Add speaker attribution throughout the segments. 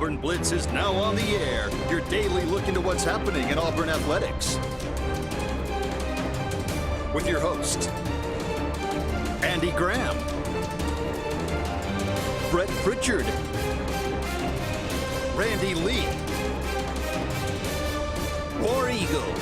Speaker 1: Auburn Blitz is now on the air. Your daily look into what's happening in Auburn athletics. With your host, Andy Graham, Brett Pritchard, Randy Lee, War Eagle.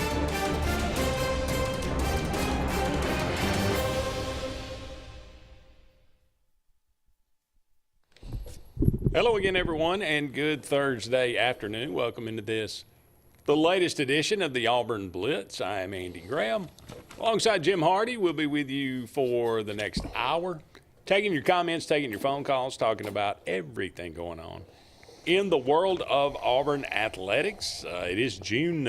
Speaker 2: Hello again, everyone, and good Thursday afternoon. Welcome into the latest edition of the Auburn Blitz. I am Andy Graham. Alongside Jim Hardy, we'll be with you for the next hour, taking your comments, taking your phone calls, talking about everything going on in the world of Auburn athletics. It is June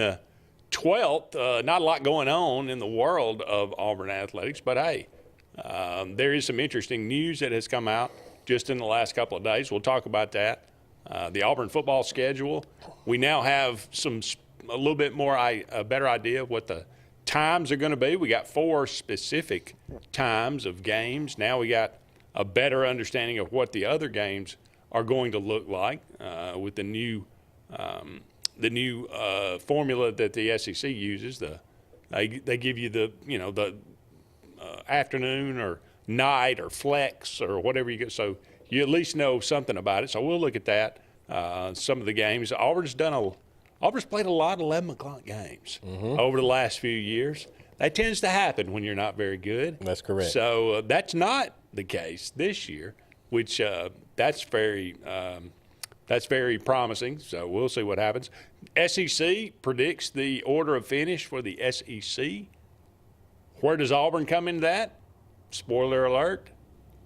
Speaker 2: 12th. Not a lot going on in the world of Auburn athletics, but hey, there is some interesting news that has come out just in the last couple of days. We'll talk about that. The Auburn football schedule. We now have a little bit more, a better idea of what the times are going to be. We got 4 specific times of games. Now we got a better understanding of what the other games are going to look like with the new formula that the SEC uses. They give you the afternoon or night or flex or whatever you get, so you at least know something about it. So we'll look at that. Some of the games Auburn's played a lot of 11 o'clock games over the last few years. That tends to happen when you're not very good.
Speaker 3: That's correct.
Speaker 2: So that's not the case this year, which that's very promising. So we'll see what happens. SEC predicts the order of finish for the SEC. Where does Auburn come into that? Spoiler alert,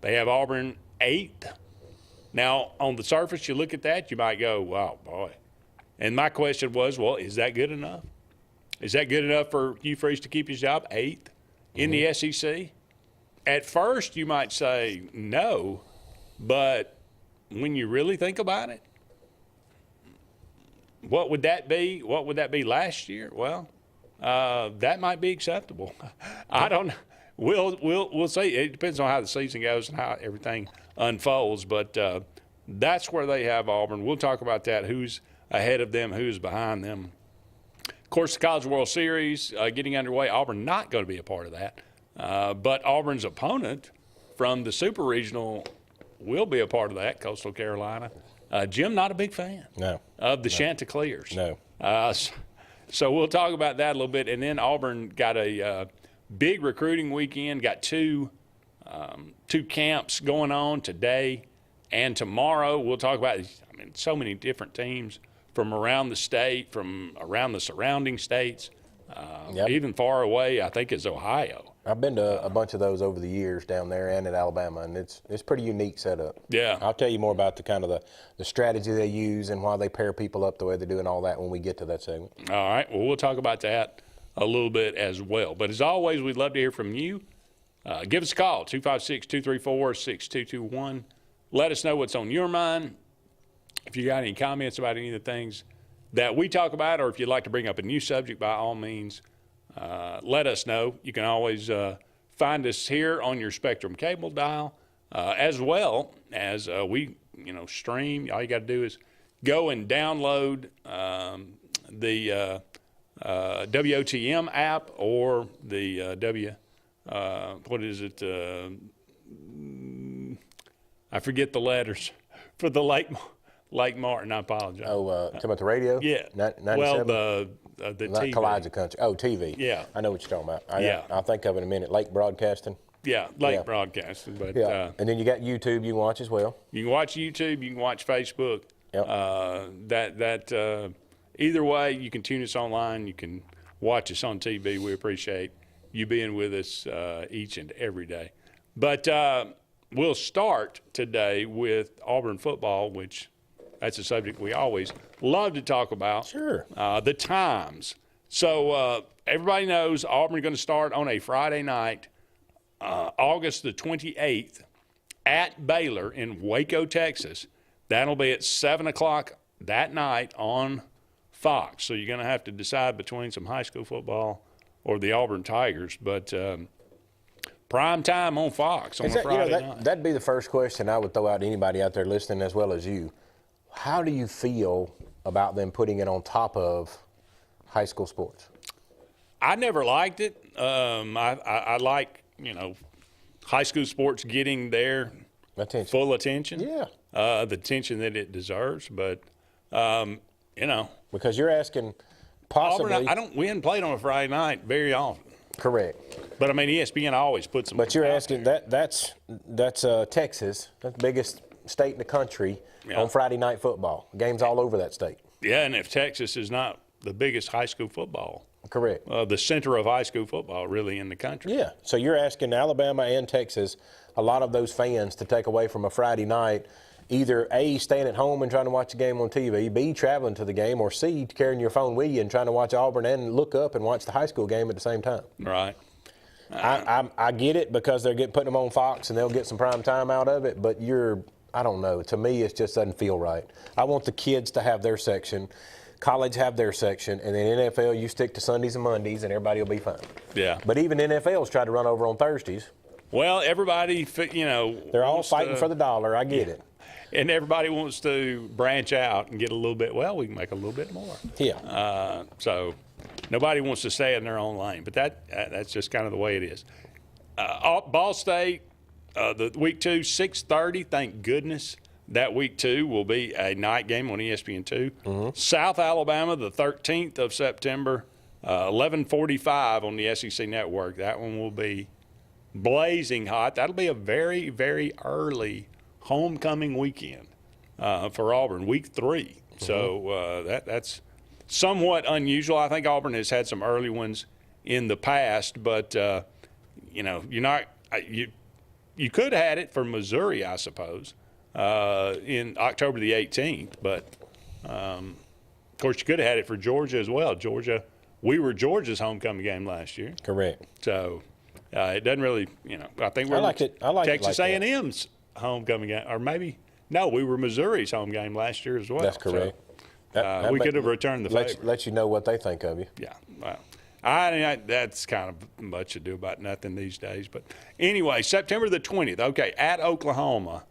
Speaker 2: they have Auburn 8th. Now, on the surface, you look at that, you might go, wow, boy. And my question was, well, is that good enough? Is that good enough for Hugh Freeze to keep his job 8th in the SEC? At first, you might say no, but when you really think about it, what would that be? What would that be last year? Well, that might be acceptable. I don't know. We'll see. It depends on how the season goes and how everything unfolds. But that's where they have Auburn. We'll talk about that. Who's ahead of them? Who's behind them? Of course, the College World Series getting underway. Auburn not going to be a part of that. But Auburn's opponent from the Super Regional will be a part of that. Coastal Carolina. Jim, not a big fan.
Speaker 3: No.
Speaker 2: Of the Chanticleers.
Speaker 3: No.
Speaker 2: So we'll talk about that a little bit. And then Auburn got a big recruiting weekend, got two camps going on today and tomorrow. We'll talk about, so many different teams from around the state, from around the surrounding states, even far away, I think, is Ohio.
Speaker 3: I've been to a bunch of those over the years down there and at Alabama, and it's pretty unique setup.
Speaker 2: Yeah.
Speaker 3: I'll tell you more about the strategy they use and why they pair people up the way they do and all that when we get to that segment.
Speaker 2: All right. Well, we'll talk about that a little bit as well. But as always, we'd love to hear from you. Give us a call, 256-234-6221. Let us know what's on your mind. If you got any comments about any of the things that we talk about, or if you'd like to bring up a new subject, by all means, let us know. You can always find us here on your Spectrum cable dial, as well as we stream. All you got to do is go and download the WOTM app or the I forget the letters for the Lake Martin. I apologize.
Speaker 3: Talking about the radio?
Speaker 2: Yeah.
Speaker 3: 97?
Speaker 2: Well, the
Speaker 3: Not
Speaker 2: TV.
Speaker 3: Collides of Country. Oh, TV.
Speaker 2: Yeah.
Speaker 3: I know what you're talking about. I'll think of it in a minute. Lake Broadcasting.
Speaker 2: Yeah, Lake Broadcasting. But
Speaker 3: and then you got YouTube you can watch as well.
Speaker 2: You can watch YouTube. You can watch Facebook.
Speaker 3: Yep.
Speaker 2: Either way, you can tune us online. You can watch us on TV. We appreciate you being with us each and every day. But we'll start today with Auburn football, which that's a subject we always love to talk about.
Speaker 3: Sure.
Speaker 2: The times. So everybody knows Auburn is going to start on a Friday night, August the 28th, at Baylor in Waco, Texas. That'll be at 7 o'clock that night on Fox. So you're going to have to decide between some high school football or the Auburn Tigers. But prime time on Fox on a Friday night.
Speaker 3: That'd be the first question I would throw out to anybody out there listening as well as you. How do you feel about them putting it on top of high school sports?
Speaker 2: I never liked it. I like, high school sports getting their full attention.
Speaker 3: Yeah.
Speaker 2: The attention that it deserves. But,
Speaker 3: Because you're asking possibly.
Speaker 2: Auburn, we hadn't played on a Friday night very often.
Speaker 3: Correct.
Speaker 2: But, ESPN always puts them.
Speaker 3: But you're asking that's Texas, the biggest state in the country, on Friday night football. Games all over that state.
Speaker 2: Yeah, and if Texas is not the biggest high school football.
Speaker 3: Correct.
Speaker 2: The center of high school football really in the country.
Speaker 3: Yeah. So you're asking Alabama and Texas, a lot of those fans, to take away from a Friday night, either A, staying at home and trying to watch the game on TV, B, traveling to the game, or C, carrying your phone with you and trying to watch Auburn and look up and watch the high school game at the same time.
Speaker 2: Right.
Speaker 3: I get it because they're putting them on Fox and they'll get some prime time out of it, but I don't know. To me, it just doesn't feel right. I want the kids to have their section, college have their section, and then NFL, you stick to Sundays and Mondays and everybody will be fine.
Speaker 2: Yeah.
Speaker 3: But even NFL's tried to run over on Thursdays.
Speaker 2: Well, everybody,
Speaker 3: they're all fighting for the dollar. I get it.
Speaker 2: And everybody wants to branch out and get a little bit. Well, we can make a little bit more.
Speaker 3: Yeah.
Speaker 2: So nobody wants to stay in their own lane, but that's just kind of the way it is. Ball State, the week 2, 6:30. Thank goodness that week 2 will be a night game on ESPN2. Mm-hmm. South Alabama, the 13th of September, 11:45 on the SEC Network. That one will be blazing hot. That'll be a very, very early homecoming weekend for Auburn, week 3. Mm-hmm. So that's somewhat unusual. I think Auburn has had some early ones in the past, but you're not you could have had it for Missouri, I suppose, in October the 18th, but of course you could have had it for Georgia as well. We were Georgia's homecoming game last year.
Speaker 3: Correct.
Speaker 2: So it doesn't really, I think we're Texas A&M's homecoming game, or maybe we were Missouri's home game last year as well.
Speaker 3: That's correct.
Speaker 2: So, we could have returned the favor.
Speaker 3: Let you know what they think of you.
Speaker 2: Yeah, well, that's kind of much ado about nothing these days. But anyway, September the 20th, at Oklahoma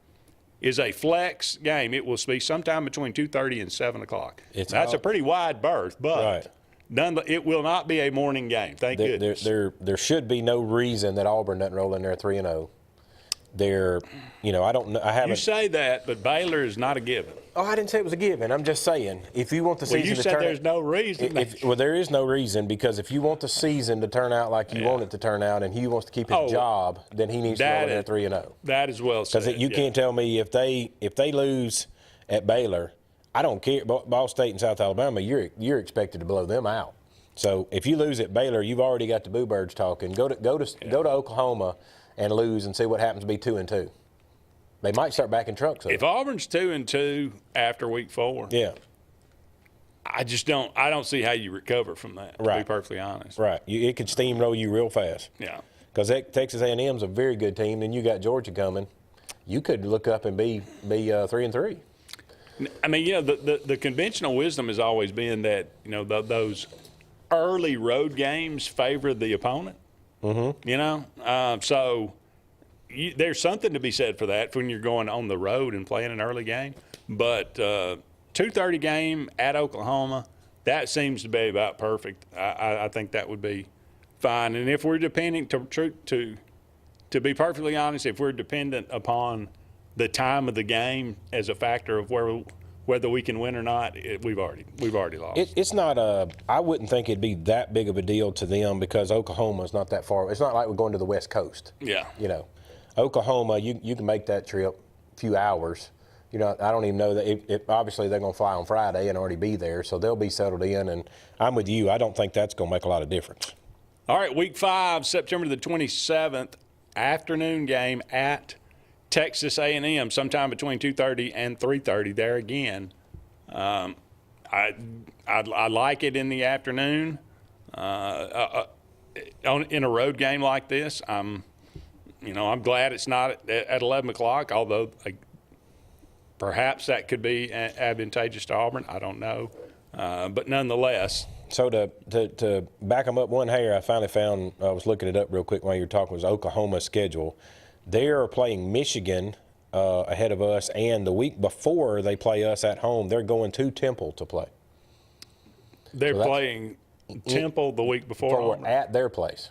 Speaker 2: is a flex game. It will be sometime between 2:30 and 7 o'clock. That's a pretty wide berth, but it will not be a morning game. Thank goodness.
Speaker 3: There should be no reason that Auburn doesn't roll in there 3-0. I don't know. I haven't. You
Speaker 2: say that, but Baylor is not a given.
Speaker 3: Oh, I didn't say it was a given. I'm just saying, if you want the season to turn out.
Speaker 2: You said there's no reason.
Speaker 3: There is no reason, because if you want the season to turn out like you want it to turn out, and he wants to keep his job, then he needs to roll in there 3-0.
Speaker 2: That is well said.
Speaker 3: Because you can't tell me if they lose at Baylor, I don't care. Ball State and South Alabama, you're expected to blow them out. So if you lose at Baylor, you've already got the Boo Birds talking. Go to Oklahoma and lose and see what happens to be 2-2. They might start backing trucks up.
Speaker 2: If Auburn's 2-2 after week 4, I don't see how you recover from that. To be perfectly honest,
Speaker 3: it could steamroll you real fast.
Speaker 2: Yeah,
Speaker 3: because Texas A&M's a very good team. Then you got Georgia coming. You could look up and be 3-3.
Speaker 2: The conventional wisdom has always been that those early road games favor the opponent. Mm-hmm. So there's something to be said for that when you're going on the road and playing an early game. But 2:30 game at Oklahoma, that seems to be about perfect. I think that would be fine. And if we're depending to be perfectly honest, if we're dependent upon the time of the game as a factor of whether we can win or not, we've already lost.
Speaker 3: It's not I wouldn't think it'd be that big of a deal to them, because Oklahoma's not that far. It's not like we're going to the West Coast.
Speaker 2: Yeah.
Speaker 3: Oklahoma, you can make that trip a few hours. I don't even know that obviously they're going to fly on Friday and already be there, so they'll be settled in. And I'm with you. I don't think that's going to make a lot of difference.
Speaker 2: All right, week 5, September the 27th, afternoon game at Texas A&M, sometime between 2:30 and 3:30. There again, I like it in the afternoon. In a road game like this, I'm glad it's not at 11 o'clock. Although perhaps that could be advantageous to Auburn. I don't know, but nonetheless.
Speaker 3: So to back them up one hair, I finally found. I was looking it up real quick while you were talking. Was Oklahoma's schedule. They are playing Michigan ahead of us, and the week before they play us at home, they're going to Temple to play.
Speaker 2: They're playing Temple the week before
Speaker 3: at their place.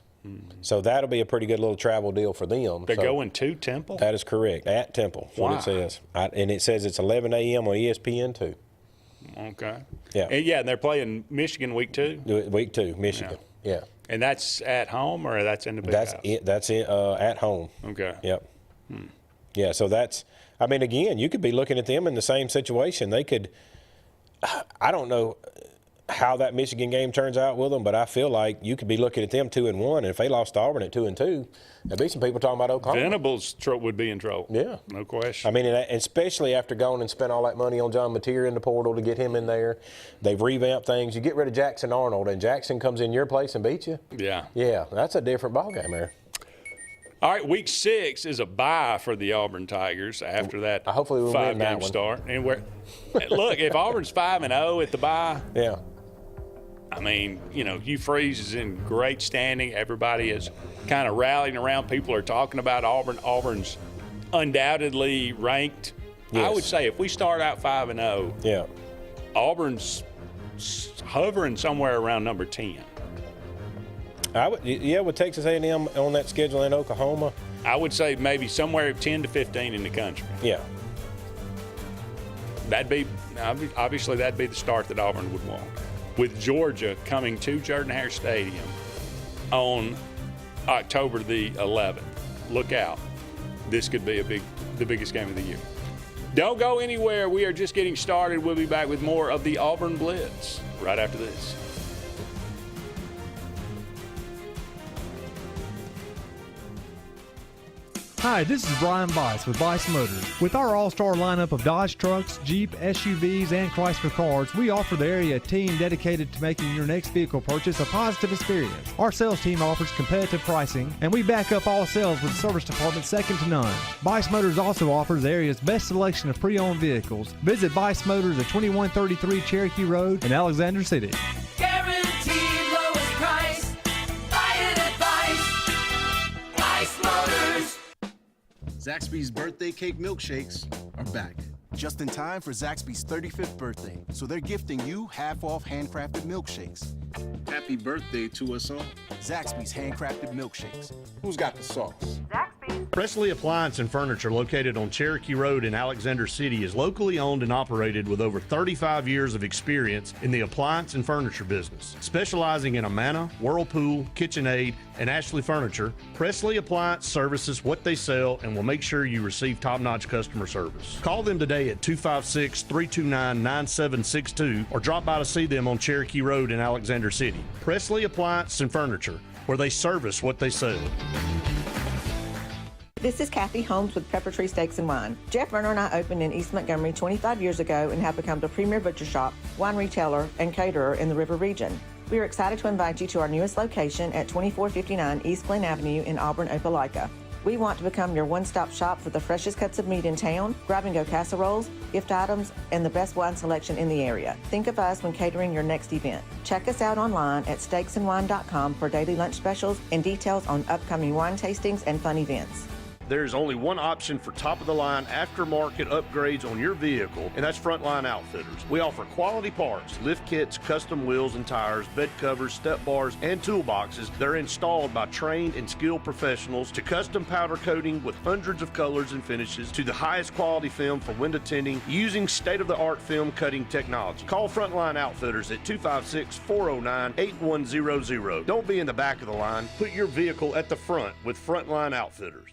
Speaker 3: So that'll be a pretty good little travel deal for them.
Speaker 2: They're going to Temple?
Speaker 3: That is correct, at Temple.
Speaker 2: Why?
Speaker 3: What it says. And it says it's 11 a.m. on ESPN too.
Speaker 2: Okay.
Speaker 3: Yeah.
Speaker 2: And they're playing Michigan week 2?
Speaker 3: Week 2, Michigan. Yeah.
Speaker 2: And that's at home, or that's in the big house?
Speaker 3: That's at home.
Speaker 2: Okay.
Speaker 3: Yep. Yeah, so that's, I mean, again, you could be looking at them in the same situation. They could, I don't know how that Michigan game turns out with them, but I feel like you could be looking at them 2-1, and if they lost to Auburn at 2-2, there'd be some people talking about Oklahoma.
Speaker 2: Venables would be in trouble.
Speaker 3: Yeah.
Speaker 2: No question.
Speaker 3: I mean, and especially after going and spent all that money on John Mateer in the portal to get him in there. They've revamped things. You get rid of Jackson Arnold, and Jackson comes in your place and beats you.
Speaker 2: Yeah.
Speaker 3: Yeah, that's a different ballgame there.
Speaker 2: All right, week 6 is a bye for the Auburn Tigers after that
Speaker 3: hopefully we'll win that
Speaker 2: 5-game
Speaker 3: one.
Speaker 2: start. And look, if Auburn's 5-0 at the bye,
Speaker 3: yeah.
Speaker 2: I mean, Hugh Freeze is in great standing. Everybody is kind of rallying around. People are talking about Auburn. Auburn's undoubtedly ranked.
Speaker 3: Yes.
Speaker 2: I would say if we start out 5-0,
Speaker 3: Yeah.
Speaker 2: Auburn's hovering somewhere around number 10.
Speaker 3: With Texas A&M on that schedule in Oklahoma.
Speaker 2: I would say maybe somewhere 10 to 15 in the country.
Speaker 3: Yeah.
Speaker 2: That'd be the start that Auburn would want. With Georgia coming to Jordan-Hare Stadium on October the 11th. Look out. This could be the biggest game of the year. Don't go anywhere. We are just getting started. We'll be back with more of the Auburn Blitz right after this.
Speaker 4: Hi, this is Brian Bice with Bice Motors. With our all-star lineup of Dodge trucks, Jeep, SUVs, and Chrysler cars, we offer the area team dedicated to making your next vehicle purchase a positive experience. Our sales team offers competitive pricing, and we back up all sales with a service department second to none. Bice Motors also offers the area's best selection of pre-owned vehicles. Visit Bice Motors at 2133 Cherokee Road in Alexander City.
Speaker 5: Guaranteed lowest price. Buy it at Bice Motors.
Speaker 6: Zaxby's birthday cake milkshakes are back. Just in time for Zaxby's 35th birthday, so they're gifting you half-off handcrafted milkshakes. Happy birthday to us all. Zaxby's handcrafted milkshakes. Who's got the sauce?
Speaker 7: Presley Appliance and Furniture, located on Cherokee Road in Alexander City, is locally owned and operated with over 35 years of experience in the appliance and furniture business. Specializing in Amana, Whirlpool, KitchenAid, and Ashley Furniture, Presley Appliance services what they sell and will make sure you receive top-notch customer service. Call them today at 256-329-9762 or drop by to see them on Cherokee Road in Alexander City. Presley Appliance and Furniture, where they service what they sell.
Speaker 8: This is Kathy Holmes with Pepper Tree Steaks and Wine. Jeff Verner and I opened in East Montgomery 25 years ago and have become the premier butcher shop, wine retailer, and caterer in the River region. We are excited to invite you to our newest location at 2459 East Glen Avenue in Auburn, Opelika. We want to become your one-stop shop for the freshest cuts of meat in town, grab-and-go casseroles, gift items, and the best wine selection in the area. Think of us when catering your next event. Check us out online at steaksandwine.com for daily lunch specials and details on upcoming wine tastings and fun events.
Speaker 7: There's only one option for top-of-the-line aftermarket upgrades on your vehicle, and that's Frontline Outfitters. We offer quality parts, lift kits, custom wheels and tires, bed covers, step bars, and toolboxes that are installed by trained and skilled professionals, to custom powder coating with hundreds of colors and finishes, to the highest quality film for window tinting using state-of-the-art film cutting technology. Call Frontline Outfitters at 256-409-8100. Don't be in the back of the line. Put your vehicle at the front with Frontline Outfitters.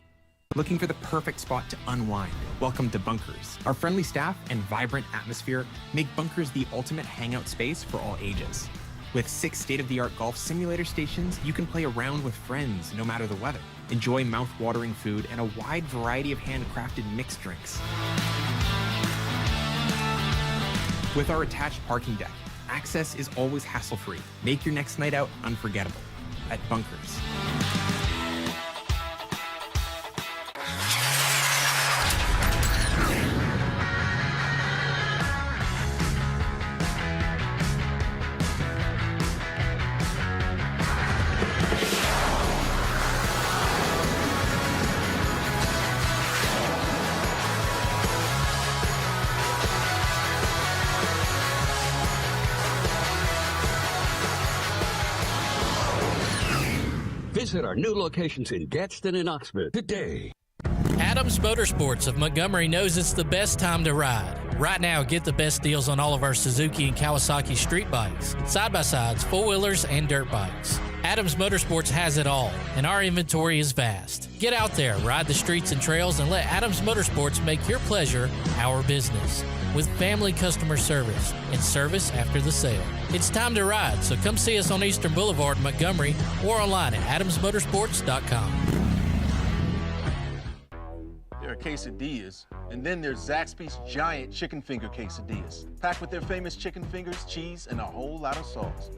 Speaker 9: Looking for the perfect spot to unwind? Welcome to Bunkers. Our friendly staff and vibrant atmosphere make Bunkers the ultimate hangout space for all ages. With 6 state-of-the-art golf simulator stations, you can play around with friends no matter the weather. Enjoy mouth-watering food and a wide variety of handcrafted mixed drinks. With our attached parking deck, access is always hassle-free. Make your next night out unforgettable at Bunkers.
Speaker 10: Visit our new locations in Gadsden and Oxford today.
Speaker 11: Adams Motorsports of Montgomery knows it's the best time to ride. Right now, get the best deals on all of our Suzuki and Kawasaki street bikes, side-by-sides, four-wheelers, and dirt bikes. Adams Motorsports has it all, and our inventory is vast. Get out there, ride the streets and trails, and let Adams Motorsports make your pleasure our business. With family customer service and service after the sale. It's time to ride, so come see us on Eastern Boulevard in Montgomery or online at adamsmotorsports.com.
Speaker 6: There are quesadillas, and then there's Zaxby's giant chicken finger quesadillas, packed with their famous chicken fingers, cheese, and a whole lot of sauce.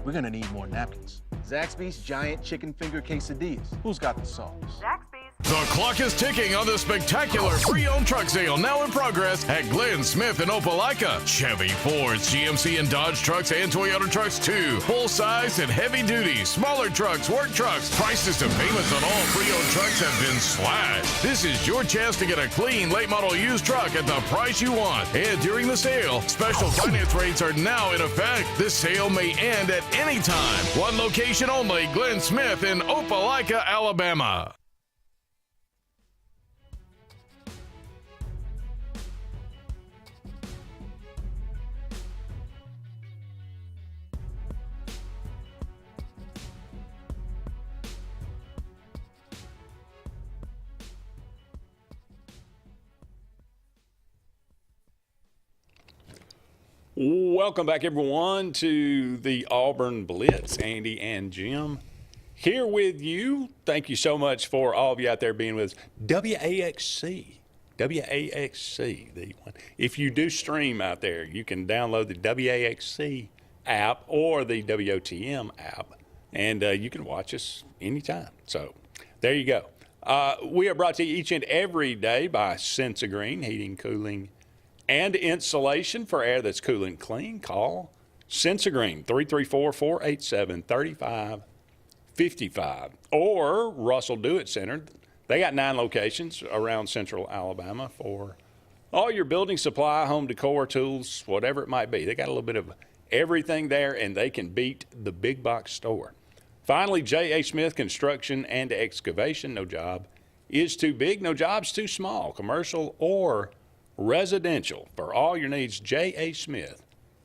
Speaker 6: We're gonna need more napkins. Zaxby's giant chicken finger quesadillas. Who's got the sauce?
Speaker 12: Zaxby's.
Speaker 13: The clock is ticking on the spectacular pre-owned truck sale now in progress at Glenn Smith in Opelika. Chevy, Ford, GMC, and Dodge trucks and Toyota trucks too. Full size and heavy duty, smaller trucks, work trucks. Prices and payments on all pre-owned trucks have been slashed. This is your chance to get a clean late model used truck at the price you want. And during the sale, special finance rates are now in effect. This sale may end at any time. One location only, Glenn Smith in Opelika, Alabama.
Speaker 2: Welcome back, everyone, to the Auburn Blitz. Andy and Jim here with you. Thank you so much for all of you out there being with us. WAXC, the one. If you do stream out there, you can download the WAXC app or the WOTM app, and you can watch us anytime. So there you go. We are brought to you each and every day by Sensagreen Heating, Cooling, and Insulation for air that's cool and clean. Call Sensagreen, 334-487-3555. Or Russell Do-It Center. They got 9 locations around central Alabama for all your building supply, home decor, tools, whatever it might be. They got a little bit of everything there, and they can beat the big box store. Finally, J.A. Smith Construction and Excavation. No job is too big, no job's too small, commercial or residential. For all your needs, J.A. Smith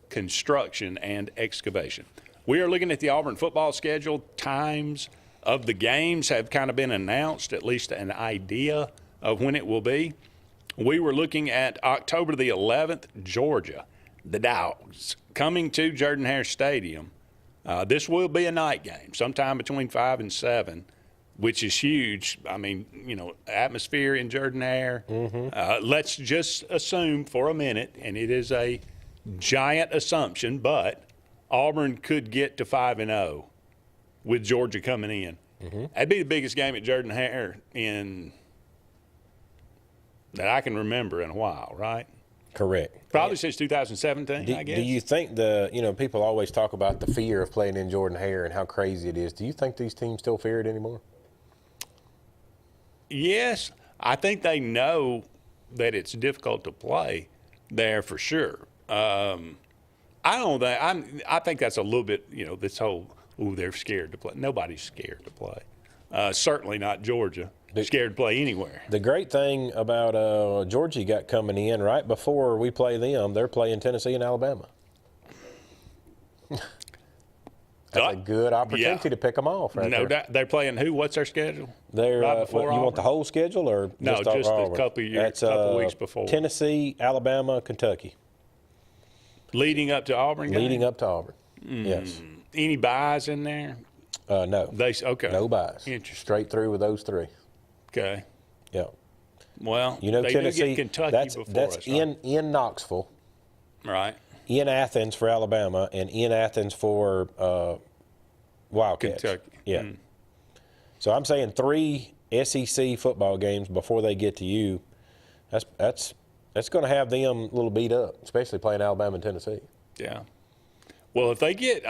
Speaker 2: Construction and Excavation. We are looking at the Auburn football schedule. Times of the games have kind of been announced, at least an idea of when it will be. We were looking at October the 11th, Georgia, the Dogs, coming to Jordan-Hare Stadium. This will be a night game, sometime between 5 and 7. Which is huge. I mean, you know, atmosphere in Jordan-Hare. Let's just assume for a minute, and it is a giant assumption, but Auburn could get to 5-0 with Georgia coming in. That'd be the biggest game at Jordan-Hare that I can remember in a while, right?
Speaker 3: Correct.
Speaker 2: Probably since 2017, I guess.
Speaker 3: Do you think people always talk about the fear of playing in Jordan-Hare and how crazy it is. Do you think these teams still fear it anymore?
Speaker 2: Yes, I think they know that it's difficult to play there for sure. I think that's a little bit, this whole, they're scared to play. Nobody's scared to play. Certainly not Georgia. Scared to play anywhere. The
Speaker 3: great thing about Georgia got coming in right before we play them, they're playing Tennessee and Alabama. That's a good opportunity to pick them off. Right
Speaker 2: no
Speaker 3: there.
Speaker 2: doubt. They're playing who? What's their schedule?
Speaker 3: They're
Speaker 2: right before
Speaker 3: you want the whole schedule or
Speaker 2: no? Just a couple weeks before.
Speaker 3: Tennessee, Alabama, Kentucky.
Speaker 2: Leading up to Auburn.
Speaker 3: Leading up to Auburn. Yes.
Speaker 2: Any buys in there?
Speaker 3: No.
Speaker 2: Okay.
Speaker 3: No buys.
Speaker 2: Interesting.
Speaker 3: Straight through with those 3.
Speaker 2: Okay.
Speaker 3: Yeah.
Speaker 2: Well, they
Speaker 3: Tennessee.
Speaker 2: Do get Kentucky
Speaker 3: that's
Speaker 2: before us,
Speaker 3: in Knoxville.
Speaker 2: Right.
Speaker 3: In Athens for Alabama and in Athens for Wildcats.
Speaker 2: Kentucky.
Speaker 3: Yeah. So I'm saying 3 SEC football games before they get to you. That's going to have them a little beat up, especially playing Alabama and Tennessee.
Speaker 2: Yeah. Well, if they get,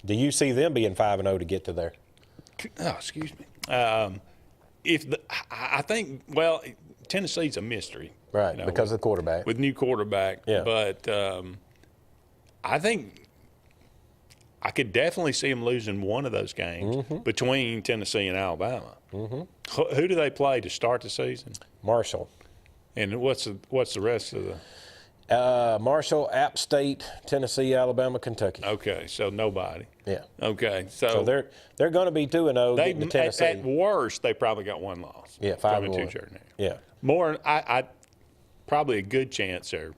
Speaker 3: do you see them being 5-0 to get to there?
Speaker 2: Oh, excuse me. I think Tennessee's a mystery,
Speaker 3: right? Because of the quarterback.
Speaker 2: With new quarterback,
Speaker 3: yeah.
Speaker 2: But I I could definitely see them losing one of those games between Tennessee and Alabama. Who do they play to start the season?
Speaker 3: Marshall.
Speaker 2: And what's the rest of the?
Speaker 3: Marshall, App State, Tennessee, Alabama, Kentucky.
Speaker 2: Okay, so nobody.
Speaker 3: Yeah.
Speaker 2: Okay,
Speaker 3: So they're going to be 2-0 getting to Tennessee.
Speaker 2: At worst, they probably got one loss.
Speaker 3: Yeah, 5-1. Yeah.
Speaker 2: More, I probably a good chance they're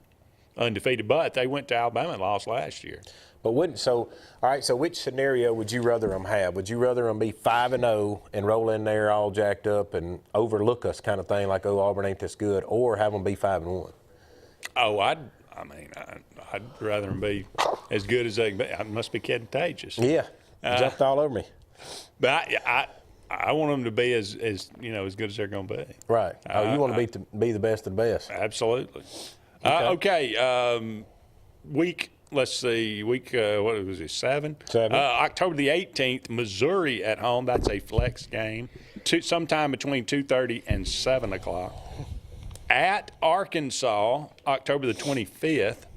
Speaker 2: undefeated, but they went to Alabama and lost last year.
Speaker 3: But all right, so which scenario would you rather them have? Would you rather them be 5-0 and roll in there all jacked up and overlook us kind of thing, like, oh, Auburn ain't this good, or have them be 5-1?
Speaker 2: Oh, I'd rather them be as good as they can be. I must be contagious.
Speaker 3: Yeah, jumped all over me.
Speaker 2: But I want them to be as good as they're going to be.
Speaker 3: Right. You want to be the best of the best.
Speaker 2: Absolutely. Week. Let's see. Week. What was it? 7. October the 18th. Missouri at home. That's a flex game. Sometime between 2:30 and 7 o'clock. At Arkansas, October the 25th.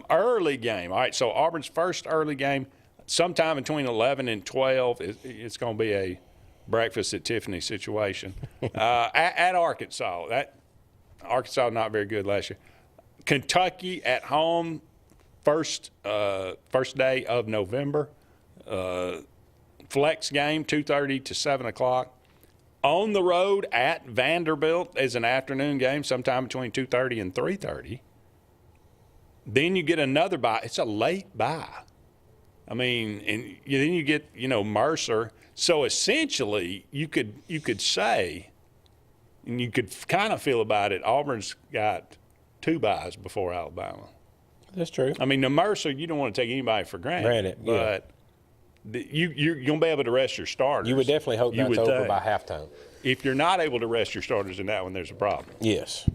Speaker 2: Early game. All right. So Auburn's first early game, sometime between 11 and 12. It's going to be a breakfast at Tiffany situation. At Arkansas. Arkansas not very good last year. Kentucky at home. First day of November, flex game, 2:30 to 7 o'clock. On the road at Vanderbilt is an afternoon game, sometime between 2:30 and 3:30. Then you get another bye. It's a late bye. I mean, and then you get Mercer. So essentially, you could say, and you could kind of feel about it. Auburn's got 2 byes before Alabama.
Speaker 3: That's true.
Speaker 2: I mean, the Mercer, you don't want to take anybody for granted. But you're going to be able to rest your starters.
Speaker 3: You would definitely hope that's over by halftime.
Speaker 2: If you're not able to rest your starters in that one, there's a problem.
Speaker 3: Yes.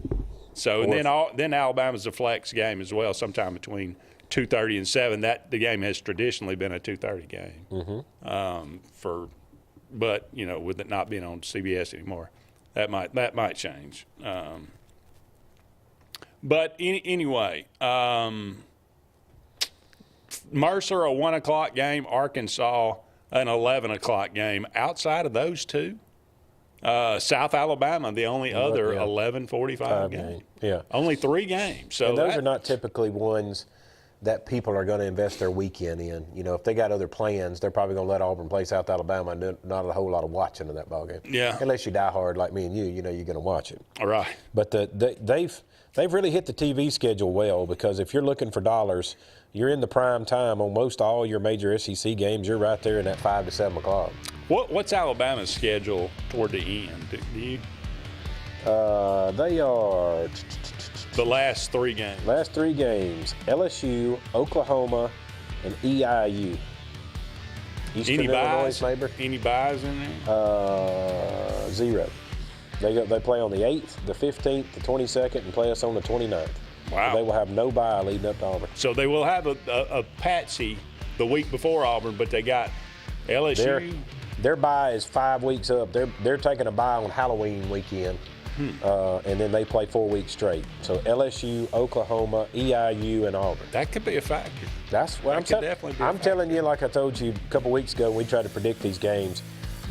Speaker 2: So then Alabama's a flex game as well, sometime between 2:30 and 7. The game has traditionally been a 2:30 game. But with it not being on CBS anymore, that might change. But anyway, Mercer, a 1 o'clock game, Arkansas, an 11 o'clock game. Outside of those two, South Alabama, the only other 11:45 game.
Speaker 3: Yeah.
Speaker 2: Only 3 games. So
Speaker 3: and those are not typically ones that people are going to invest their weekend in. If they got other plans, they're probably going to let Auburn play South Alabama and not a whole lot of watching of that ball game.
Speaker 2: Yeah.
Speaker 3: Unless you die hard like me and you're going to watch it.
Speaker 2: All right.
Speaker 3: But they've really hit the TV schedule well, because if you're looking for dollars, you're in the prime time on most all your major SEC games. You're right there in that 5 to 7 o'clock.
Speaker 2: What's Alabama's schedule toward the end? Do you?
Speaker 3: They are
Speaker 2: the last 3 games.
Speaker 3: Last 3 games: LSU, Oklahoma, and EIU. Eastern Illinois, maybe.
Speaker 2: Any buys in there?
Speaker 3: 0. They play on the 8th, the 15th, the 22nd, and play us on the 29th.
Speaker 2: Wow.
Speaker 3: So they will have no bye leading up to Auburn.
Speaker 2: So they will have a patsy the week before Auburn, but they got LSU.
Speaker 3: Their bye is 5 weeks up. They're taking a bye on Halloween weekend, and then they play 4 weeks straight. So LSU, Oklahoma, EIU, and Auburn.
Speaker 2: That could be a factor.
Speaker 3: That's what I'm telling you. Like I told you a couple weeks ago, when we tried to predict these games,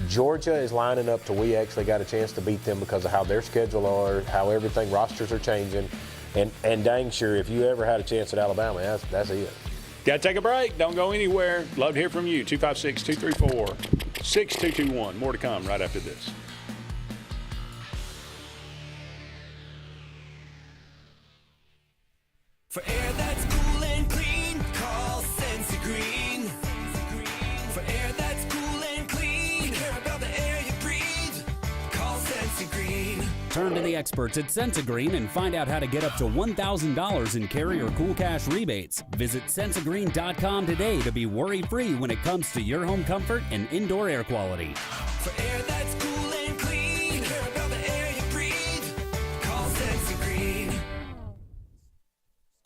Speaker 3: Georgia is lining up to we actually got a chance to beat them because of how their schedule are, how everything, rosters are changing. And dang sure, if you ever had a chance at Alabama, that's it.
Speaker 2: Got to take a break. Don't go anywhere. Love to hear from you. 256-234-6221. More to come right after this.
Speaker 5: For air that's cool and clean, call Sense Green. For air that's cool and clean, we care about the air you breathe. Call Sense Green.
Speaker 12: Turn to the experts at Sensagreen and find out how to get up to $1,000 in Carrier Cool Cash rebates. Visit Sensagreen.com today to be worry-free when it comes to your home comfort and indoor air quality.
Speaker 5: For air that's cool and clean, we care about the air you breathe. Call Sense Green.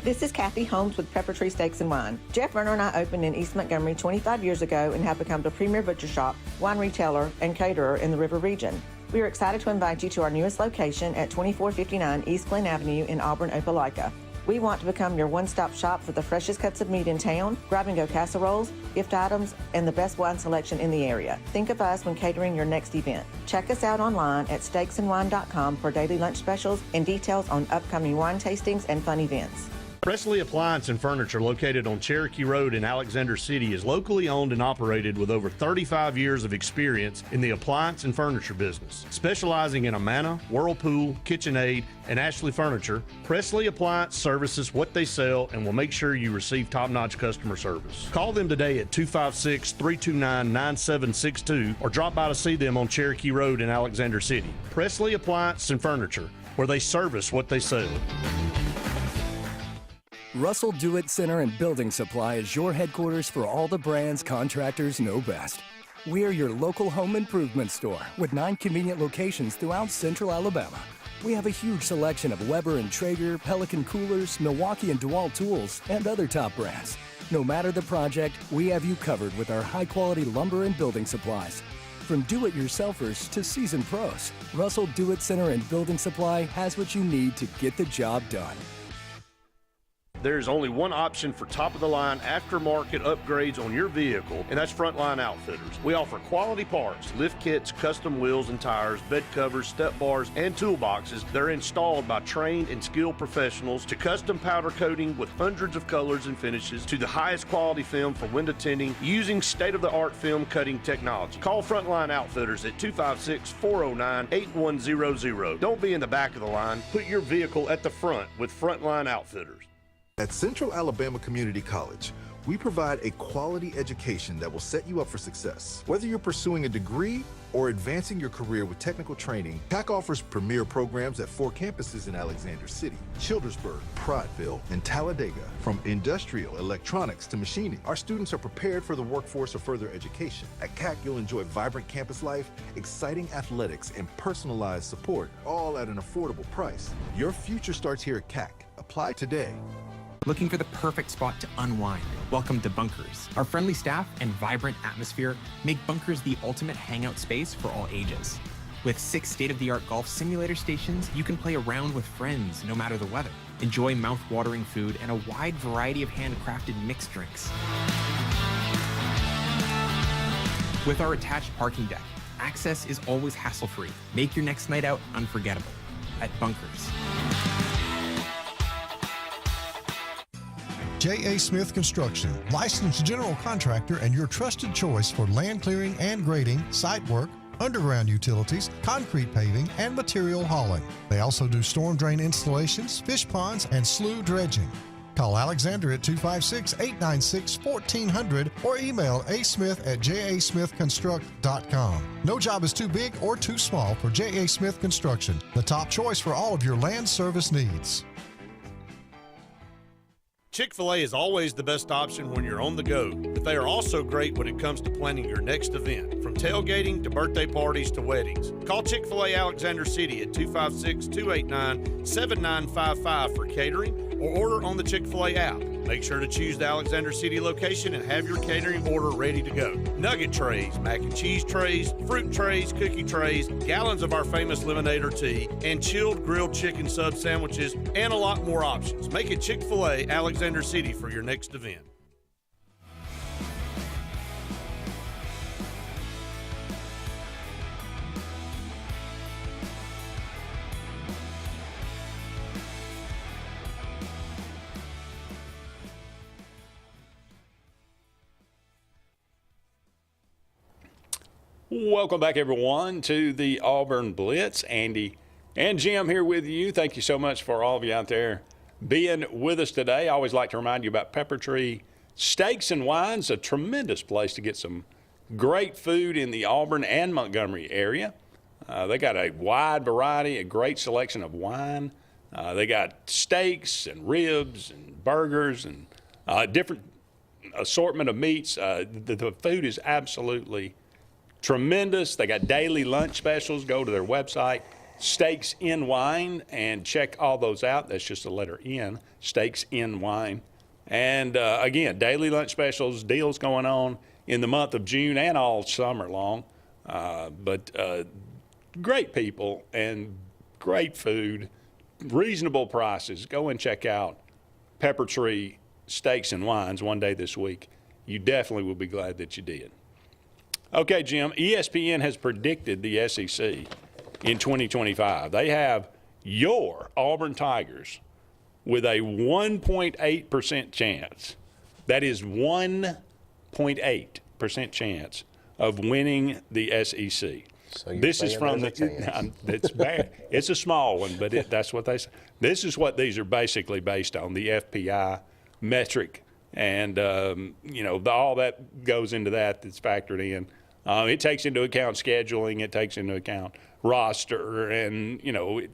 Speaker 8: This is Kathy Holmes with Pepper Tree Steaks and Wine. Jeff Verner and I opened in East Montgomery 25 years ago and have become the premier butcher shop, wine retailer, and caterer in the River region. We are excited to invite you to our newest location at 2459 East Glen Avenue in Auburn, Opelika. We want to become your one-stop shop for the freshest cuts of meat in town, grab-and-go casseroles, gift items, and the best wine selection in the area. Think of us when catering your next event. Check us out online at steaksandwine.com for daily lunch specials and details on upcoming wine tastings and fun events.
Speaker 7: Presley Appliance and Furniture, located on Cherokee Road in Alexander City, is locally owned and operated with over 35 years of experience in the appliance and furniture business. Specializing in Amana, Whirlpool, KitchenAid, and Ashley Furniture, Presley Appliance services what they sell and will make sure you receive top-notch customer service. Call them today at 256-329-9762 or drop by to see them on Cherokee Road in Alexander City. Presley Appliance and Furniture, where they service what they sell.
Speaker 14: Russell Do-It Center and Building Supply is your headquarters for all the brands contractors know best. We are your local home improvement store with 9 convenient locations throughout central Alabama. We have a huge selection of Weber and Traeger, Pelican coolers, Milwaukee and DeWalt tools, and other top brands. No matter the project, we have you covered with our high-quality lumber and building supplies. From do-it-yourselfers to seasoned pros, Russell Do-It Center and Building Supply has what you need to get the job done.
Speaker 7: There's only one option for top-of-the-line aftermarket upgrades on your vehicle, and that's Frontline Outfitters. We offer quality parts, lift kits, custom wheels and tires, bed covers, step bars, and toolboxes. They're installed by trained and skilled professionals, to custom powder coating with hundreds of colors and finishes, to the highest quality film for window tinting using state-of-the-art film cutting technology. Call Frontline Outfitters at 256-409-8100. Don't be in the back of the line. Put your vehicle at the front with Frontline Outfitters.
Speaker 15: At Central Alabama Community College, we provide a quality education that will set you up for success. Whether you're pursuing a degree or advancing your career with technical training, CAC offers premier programs at 4 campuses in Alexander City, Childersburg, Prattville, and Talladega. From industrial, electronics to machining, our students are prepared for the workforce or further education. At CAC, you'll enjoy vibrant campus life, exciting athletics, and personalized support, all at an affordable price. Your future starts here at CAC. Apply today.
Speaker 9: Looking for the perfect spot to unwind? Welcome to Bunkers. Our friendly staff and vibrant atmosphere make Bunkers the ultimate hangout space for all ages. With 6 state-of-the-art golf simulator stations, you can play around with friends no matter the weather. Enjoy mouth-watering food and a wide variety of handcrafted mixed drinks. With our attached parking deck, access is always hassle-free. Make your next night out unforgettable at Bunkers.
Speaker 16: J.A. Smith Construction, licensed general contractor and your trusted choice for land clearing and grading, site work, underground utilities, concrete paving, and material hauling. They also do storm drain installations, fish ponds, and slough dredging. Call Alexander at 256-896-1400 or email asmith@jasmithconstruct.com. No job is too big or too small for J.A. Smith Construction, the top choice for all of your land service needs.
Speaker 7: Chick-fil-A is always the best option when you're on the go, but they are also great when it comes to planning your next event, from tailgating to birthday parties to weddings. Call Chick-fil-A Alexander City at 256-289-7955 for catering or order on the Chick-fil-A app. Make sure to choose the Alexander City location and have your catering order ready to go. Nugget trays, mac and cheese trays, fruit trays, cookie trays, gallons of our famous lemonade or tea, and chilled grilled chicken sub sandwiches, and a lot more options. Make it Chick-fil-A Alexander City for your next event.
Speaker 2: Welcome back, everyone, to the Auburn Blitz. Andy and Jim here with you. Thank you so much for all of you out there being with us today. I always like to remind you about Pepper Tree Steaks and Wines, a tremendous place to get some great food in the Auburn and Montgomery area. They got a wide variety, a great selection of wine. They got steaks and ribs and burgers and different assortment of meats. The food is absolutely tremendous. They got daily lunch specials. Go to their website, Steaks in Wine, and check all those out. That's just the letter N, Steaks in Wine. And again, daily lunch specials, deals going on in the month of June and all summer long. But great people and great food, reasonable prices. Go and check out Pepper Tree Steaks and Wines one day this week, you definitely will be glad that you did. Okay, Jim, ESPN has predicted the SEC in 2025. They have your Auburn Tigers with a 1.8% chance. That is 1.8% chance of winning the SEC.
Speaker 3: So
Speaker 2: this is from it's bad. It's a small one, but that's what they say. This is what these are basically based on, the FPI metric, and all that goes into that's factored in. It takes into account scheduling. It takes into account roster and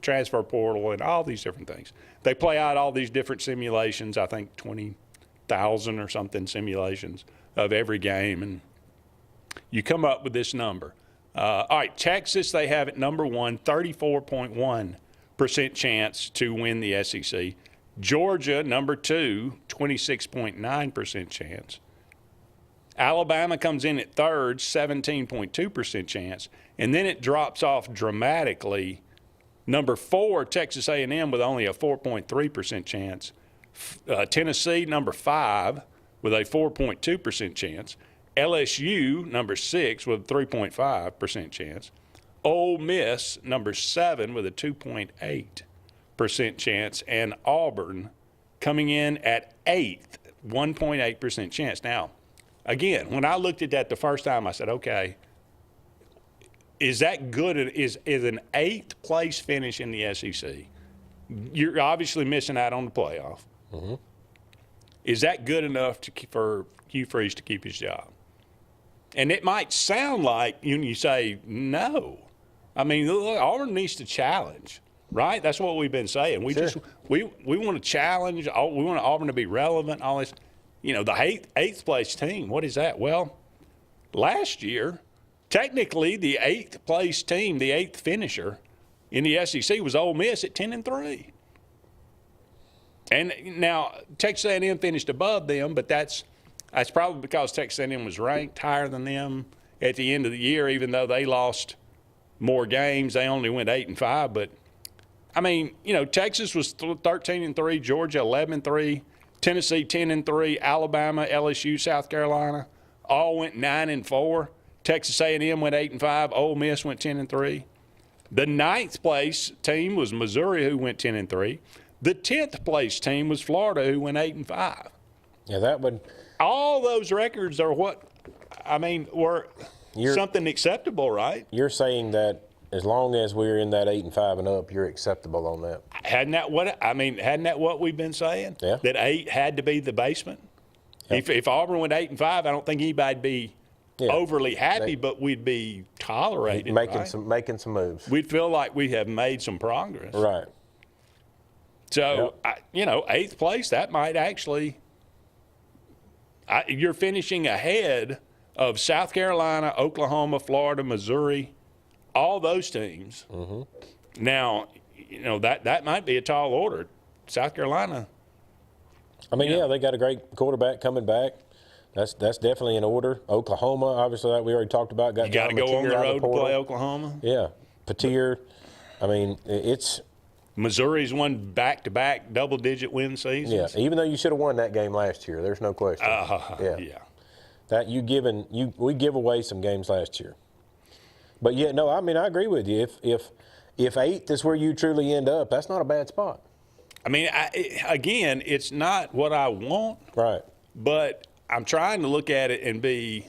Speaker 2: transfer portal and all these different things. They play out all these different simulations. I think 20,000 or something simulations of every game, and you come up with this number. All right, Texas, they have at number 1, 34.1% chance to win the SEC. Georgia, number 2, 26.9% chance. Alabama comes in at third, 17.2% chance. And then it drops off dramatically. Number 4, Texas A&M with only a 4.3% chance. Tennessee, number 5, with a 4.2% chance. LSU, number 6, with a 3.5% chance. Ole Miss, number 7, with a 2.8% chance. And Auburn coming in at 8th, 1.8% chance. Now, again, when I looked at that the first time, I said, okay, is that good? Is an 8th place finish in the SEC? You're obviously missing out on the playoff. Mm-hmm. Is that good enough for Hugh Freeze to keep his job? And it might sound like you say no. I mean, look, Auburn needs to challenge, right? That's what we've been saying. We want to challenge. We want Auburn to be relevant. All this, the eighth place team. What is that? Well, last year, technically, the 8th place team, the 8th finisher in the SEC was Ole Miss at 10-3. And now Texas A&M finished above them, but that's probably because Texas A&M was ranked higher than them at the end of the year, even though they lost more games. They only went 8-5. But, I mean, Texas was 13-3, Georgia 11-3, Tennessee 10-3, Alabama, LSU, South Carolina all went 9-4. Texas A&M went 8-5. Ole Miss went 10-3. The 9th place team was Missouri, who went 10-3. The 10th place team was Florida, who went 8-5.
Speaker 3: Yeah, that would.
Speaker 2: All those records are were something acceptable, right?
Speaker 3: You're saying that as long as we're in that 8-5 and up, you're acceptable on that.
Speaker 2: Hadn't that what we've been saying?
Speaker 3: Yeah.
Speaker 2: That 8 had to be the basement. Yeah. If Auburn went 8-5, I don't think anybody'd be overly happy, but we'd be tolerated.
Speaker 3: Making some moves.
Speaker 2: We'd feel like we have made some progress.
Speaker 3: Right.
Speaker 2: So, 8th place, that might actually you're finishing ahead of South Carolina, Oklahoma, Florida, Missouri, all those teams. Mm-hmm. Now, that might be a tall order. South Carolina.
Speaker 3: I mean, they got a great quarterback coming back. That's definitely in order. Oklahoma, obviously, that we already talked about.
Speaker 2: You got to go on the road to play Oklahoma.
Speaker 3: Yeah, Patir. I mean, it's.
Speaker 2: Missouri's won back-to-back double-digit win seasons.
Speaker 3: Yeah, even though you should have won that game last year, there's no question.
Speaker 2: Yeah.
Speaker 3: That we give away some games last year. But I agree with you. If 8th is where you truly end up, that's not a bad spot.
Speaker 2: I mean, again, it's not what I want.
Speaker 3: Right.
Speaker 2: But I'm trying to look at it and be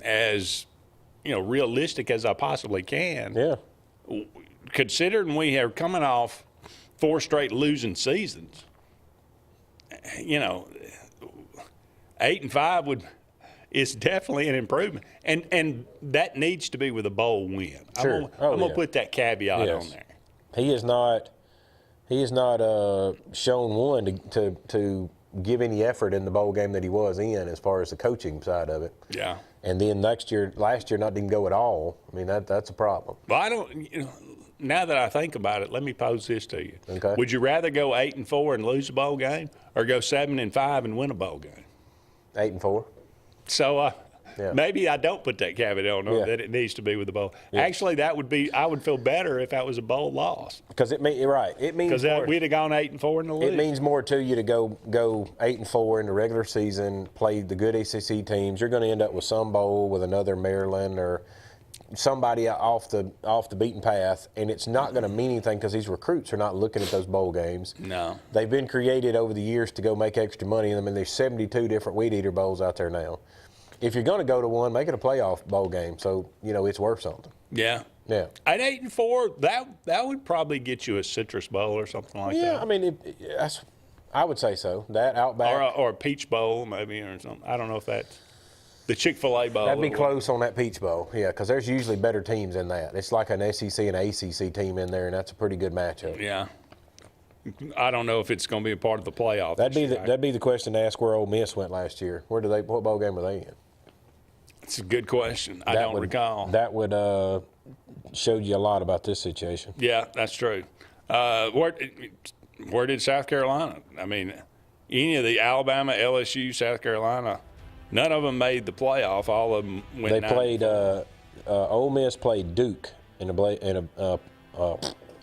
Speaker 2: as realistic as I possibly can.
Speaker 3: Yeah.
Speaker 2: Considering we are coming off 4 straight losing seasons, 8-5 is definitely an improvement, and that needs to be with a bowl win.
Speaker 3: Sure.
Speaker 2: I'm gonna put that caveat on there.
Speaker 3: He has not shown one to give any effort in the bowl game that he was in as far as the coaching side of it.
Speaker 2: Yeah.
Speaker 3: And then last year not even go at all. I mean, that's a problem.
Speaker 2: Well, I don't. Now that I think about it, let me pose this to you.
Speaker 3: Okay.
Speaker 2: Would you rather go 8-4 and lose a bowl game, or go 7-5 and win a bowl game?
Speaker 3: 8-4.
Speaker 2: So
Speaker 3: Yeah.
Speaker 2: Maybe I don't put that caveat on that it needs to be with the bowl.
Speaker 3: Yeah.
Speaker 2: Actually, I would feel better if that was a bowl loss.
Speaker 3: Because it means
Speaker 2: because we'd have gone 8-4 in the league.
Speaker 3: It means more to you to go 8-4 in the regular season, play the good SEC teams. You're going to end up with some bowl with another Maryland or somebody off the beaten path, and it's not going to mean anything because these recruits are not looking at those bowl games.
Speaker 2: No.
Speaker 3: They've been created over the years to go make extra money in them, and there's 72 different Weed Eater bowls out there now. If you're going to go to one, make it a playoff bowl game so, it's worth something.
Speaker 2: Yeah.
Speaker 3: Yeah.
Speaker 2: At 8-4, that would probably get you a Citrus Bowl or something like that.
Speaker 3: Yeah, I mean, I would say so. That Outback.
Speaker 2: Or a Peach Bowl maybe or something. I don't know if that's the Chick-fil-A Bowl.
Speaker 3: That'd be close on that Peach Bowl, yeah, because there's usually better teams in that. It's like an SEC and ACC team in there, and that's a pretty good matchup.
Speaker 2: Yeah. I don't know if it's going to be a part of the playoff.
Speaker 3: That'd be the question to ask where Ole Miss went last year. What bowl game were they in?
Speaker 2: It's a good question. I don't recall.
Speaker 3: That would show you a lot about this situation.
Speaker 2: Yeah, that's true. Where did South Carolina? I mean, any of the Alabama, LSU, South Carolina, none of them made the playoff. All of them went.
Speaker 3: They played. Ole Miss played Duke in a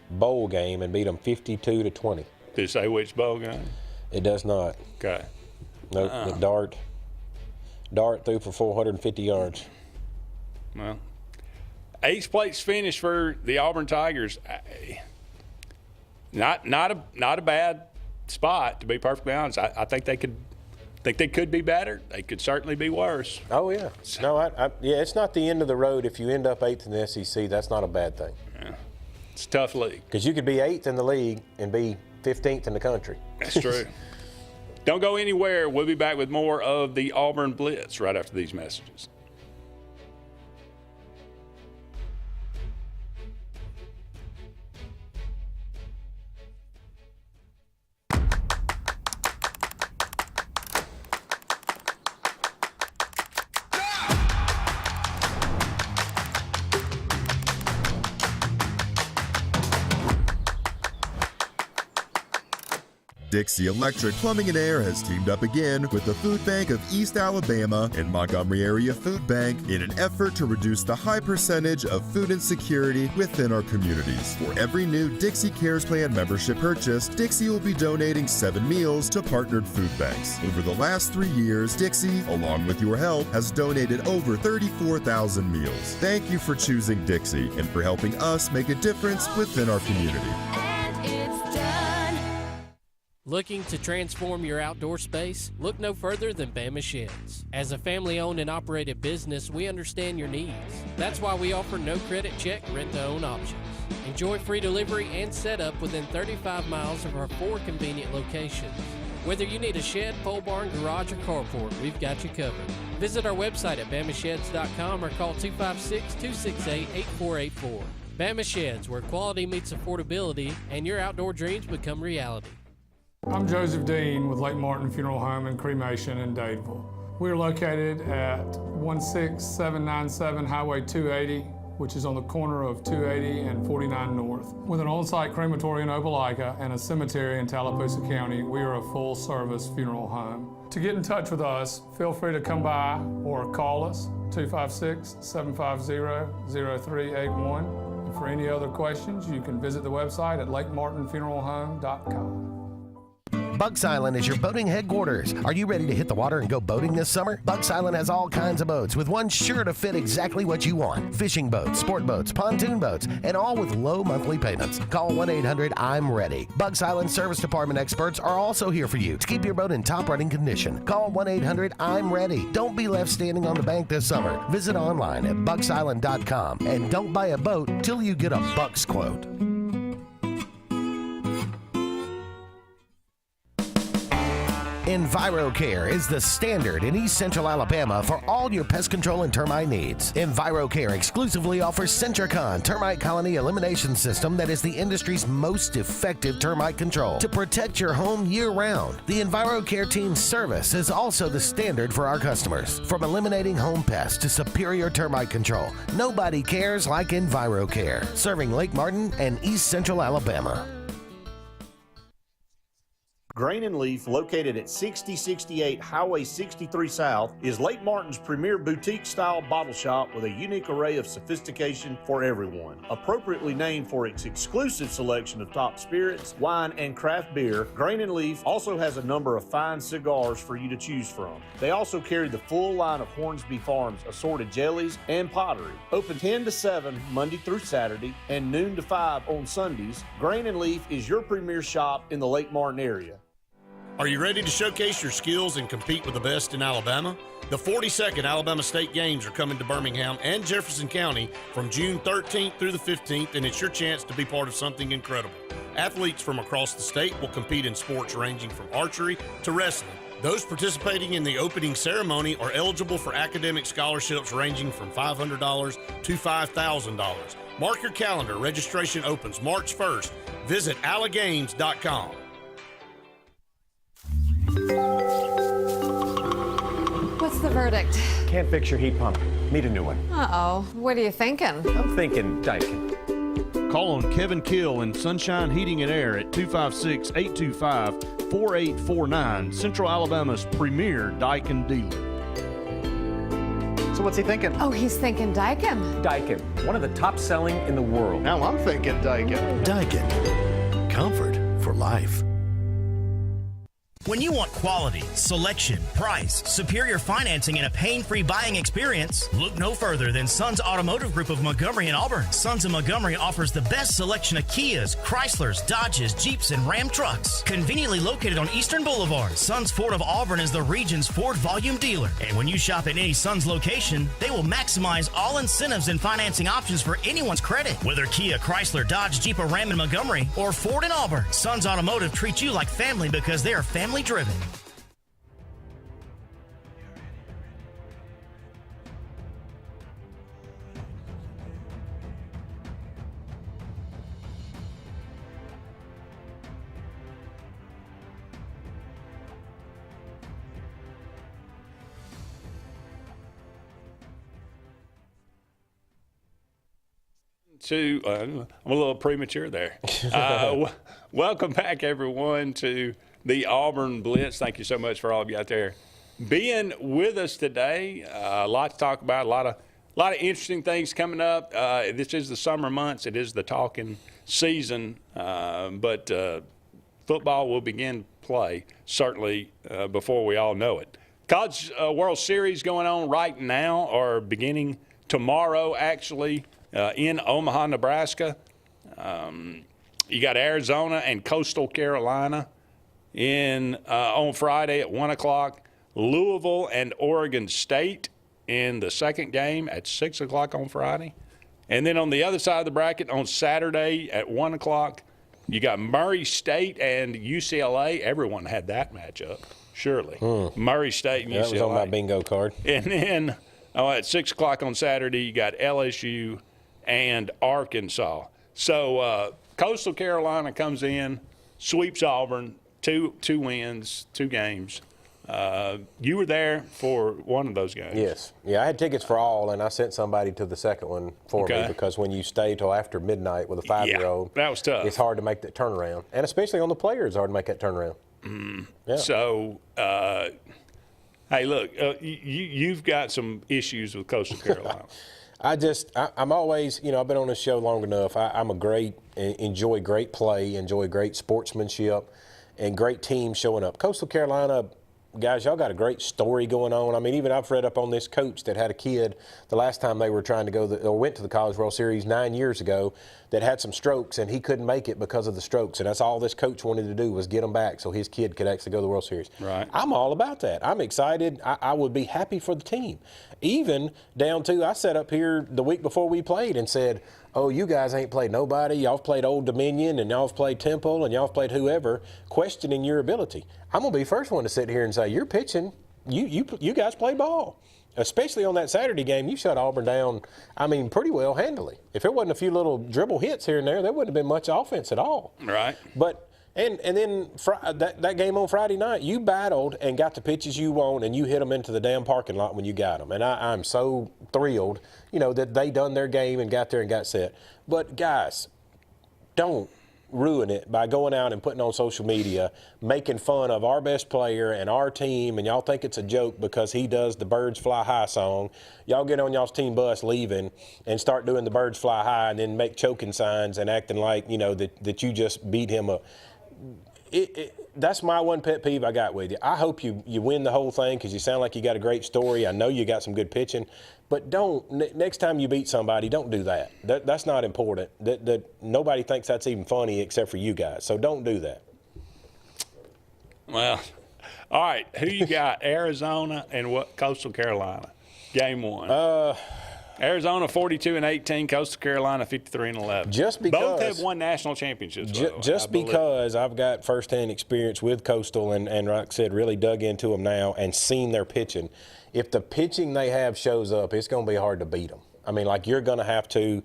Speaker 3: bowl game and beat them 52-20.
Speaker 2: Did it say which bowl game?
Speaker 3: It does not.
Speaker 2: Okay.
Speaker 3: Nope. Dart threw for 450 yards.
Speaker 2: Well, 8th place finish for the Auburn Tigers. Not a bad spot, to be perfectly honest. I think they could be better. They could certainly be worse.
Speaker 3: Oh yeah. No, it's not the end of the road. If you end up 8th in the SEC, that's not a bad thing.
Speaker 2: Yeah. It's a tough league.
Speaker 3: Because you could be 8th in the league and be 15th in the country.
Speaker 2: That's true. Don't go anywhere. We'll be back with more of the Auburn Blitz right after these messages.
Speaker 17: Dixie Electric Plumbing and Air has teamed up again with the Food Bank of East Alabama and Montgomery Area Food Bank in an effort to reduce the high percentage of food insecurity within our communities. For every new Dixie Cares Plan membership purchase, Dixie will be donating 7 meals to partnered food banks. Over the last 3 years, Dixie, along with your help, has donated over 34,000 meals. Thank you for choosing Dixie and for helping us make a difference within our community.
Speaker 11: Looking to transform your outdoor space? Look no further than Bama Sheds. As a family-owned and operated business, we understand your needs. That's why we offer no credit check, rent-to-own options. Enjoy free delivery and setup within 35 miles of our 4 convenient locations. Whether you need a shed, pole barn, garage, or carport, we've got you covered. Visit our website at bamasheds.com or call 256-268-8484. Bama Sheds, where quality meets affordability and your outdoor dreams become reality.
Speaker 18: I'm Joseph Dean with Lake Martin Funeral Home and Cremation in Dadeville. We're located at 16797 Highway 280, which is on the corner of 280 and 49 North. With an on-site crematory in Opelika and a cemetery in Tallapoosa County, we are a full-service funeral home. To get in touch with us, feel free to come by or call us, 256-750-0381. And for any other questions, you can visit the website at lakemartinfuneralhome.com.
Speaker 19: Bugs Island is your boating headquarters. Are you ready to hit the water and go boating this summer? Bugs Island has all kinds of boats, with one sure to fit exactly what you want. Fishing boats, sport boats, pontoon boats, and all with low monthly payments. Call 1-800-I'm-READY. Bugs Island Service Department experts are also here for you to keep your boat in top running condition. Call 1-800-I'm-READY. Don't be left standing on the bank this summer. Visit online at bugsisland.com and don't buy a boat till you get a Bucks quote. EnviroCare is the standard in East Central Alabama for all your pest control and termite needs. EnviroCare exclusively offers Centricon termite colony elimination system that is the industry's most effective termite control to protect your home year-round. The EnviroCare team's service is also the standard for our customers. From eliminating home pests to superior termite control, nobody cares like EnviroCare, serving Lake Martin and East Central Alabama.
Speaker 7: Grain and Leaf, located at 6068 Highway 63 South, is Lake Martin's premier boutique-style bottle shop with a unique array of sophistication for everyone. Appropriately named for its exclusive selection of top spirits, wine, and craft beer, Grain and Leaf also has a number of fine cigars for you to choose from. They also carry the full line of Hornsby Farms assorted jellies and pottery. Open 10 to 7 Monday through Saturday and noon to 5 on Sundays, Grain and Leaf is your premier shop in the Lake Martin area. Are you ready to showcase your skills and compete with the best in Alabama? The 42nd Alabama State Games are coming to Birmingham and Jefferson County from June 13th through the 15th, and it's your chance to be part of something incredible. Athletes from across the state will compete in sports ranging from archery to wrestling. Those participating in the opening ceremony are eligible for academic scholarships ranging from $500 to $5,000. Mark your calendar. Registration opens March 1st. Visit allagames.com.
Speaker 20: What's the verdict?
Speaker 21: Can't fix your heat pump. Need a new one.
Speaker 20: Uh-oh. What are you thinking?
Speaker 21: I'm thinking Daikin.
Speaker 7: Call on Kevin Kill and Sunshine Heating and Air at 256-825-4849, Central Alabama's premier Daikin dealer.
Speaker 21: So what's he thinking?
Speaker 20: Oh, he's thinking Daikin.
Speaker 21: Daikin, one of the top selling in the world.
Speaker 7: Now I'm thinking Daikin.
Speaker 22: Daikin. Comfort for life.
Speaker 23: When you want quality, selection, price, superior financing, and a pain-free buying experience, look no further than Sons Automotive Group of Montgomery and Auburn. Sons of Montgomery offers the best selection of Kias, Chryslers, Dodges, Jeeps, and Ram trucks. Conveniently located on Eastern Boulevard, Sons Ford of Auburn is the region's Ford volume dealer. And when you shop at any Sons location, they will maximize all incentives and financing options for anyone's credit. Whether Kia, Chrysler, Dodge, Jeep, or Ram in Montgomery, or Ford in Auburn, Sons Automotive treats you like family because they are family driven.
Speaker 2: I'm a little premature there. Welcome back, everyone, to the Auburn Blitz. Thank you so much for all of you out there being with us today. A lot to talk about, a lot of interesting things coming up. This is the summer months. It is the talking season, but football will begin play certainly before we all know it. College World Series going on right now, or beginning tomorrow, actually, in Omaha, Nebraska. You got Arizona and Coastal Carolina on Friday at 1 o'clock. Louisville and Oregon State in the second game at 6 o'clock on Friday. And then on the other side of the bracket on Saturday at 1 o'clock, you got Murray State and UCLA. Everyone had that matchup, surely. Murray State and UCLA. That was on
Speaker 3: my bingo card.
Speaker 2: And then at 6 o'clock on Saturday, you got LSU and Arkansas. So Coastal Carolina comes in, sweeps Auburn, two wins, 2 games. You were there for one of those games.
Speaker 3: Yes. Yeah, I had tickets for all, and I sent somebody to the second one for me because when you stay till after midnight with a 5-year-old,
Speaker 2: that was tough.
Speaker 3: It's hard to make that turnaround. And especially on the players, it's hard to make that turnaround. Yeah.
Speaker 2: So, hey, look, you've got some issues with Coastal Carolina.
Speaker 3: I'm always, I've been on this show long enough. Enjoy great play, enjoy great sportsmanship, and great teams showing up. Coastal Carolina, guys, y'all got a great story going on. I mean, even I've read up on this coach that had a kid the last time they were trying to go or went to the College World Series 9 years ago that had some strokes, and he couldn't make it because of the strokes. And that's all this coach wanted to do was get him back so his kid could actually go to the World Series.
Speaker 2: Right.
Speaker 3: I'm all about that. I'm excited. I would be happy for the team. Even down to, I sat up here the week before we played and said, oh, you guys ain't played nobody. Y'all have played Old Dominion, and y'all have played Temple, and y'all have played whoever, questioning your ability. I'm going to be the first one to sit here and say, you're pitching. You guys play ball. Especially on that Saturday game, you shut Auburn down, pretty well handily. If it wasn't a few little dribble hits here and there wouldn't have been much offense at all.
Speaker 2: Right.
Speaker 3: But and then that game on Friday night, you battled and got the pitches you want, and you hit them into the damn parking lot when you got them. And I'm so thrilled, that they done their game and got there and got set. But, guys, don't ruin it by going out and putting on social media, making fun of our best player and our team, and y'all think it's a joke because he does the Birds Fly High song. Y'all get on y'all's team bus leaving and start doing the Birds Fly High and then make choking signs and acting like, that you just beat him up. That's my one pet peeve I got with you. I hope you win the whole thing because you sound like you got a great story. I know you got some good pitching, but next time you beat somebody, don't do that. That's not important. That nobody thinks that's even funny except for you guys. So don't do that.
Speaker 2: Well, all right. Who you got? Arizona and Coastal Carolina. Game one. Arizona 42-18, Coastal Carolina 53-11.
Speaker 3: Just because
Speaker 2: both have won national championships.
Speaker 3: Just because I've got firsthand experience with Coastal and like I said, really dug into them now and seen their pitching. If the pitching they have shows up, it's going to be hard to beat them. I mean, like you're going to have to.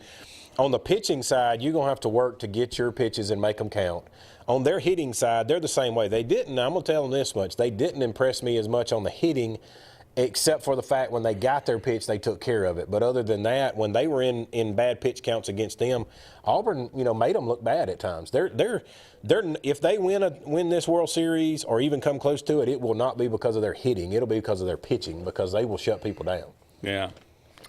Speaker 3: On the pitching side, you're going to have to work to get your pitches and make them count. On their hitting side, they're the same way. They didn't. I'm going to tell them this much. They didn't impress me as much on the hitting, except for the fact when they got their pitch, they took care of it. But other than that, when they were in bad pitch counts against them, Auburn, made them look bad at times. They're if they win this World Series or even come close to it, it will not be because of their hitting. It'll be because of their pitching because they will shut people down.
Speaker 2: Yeah.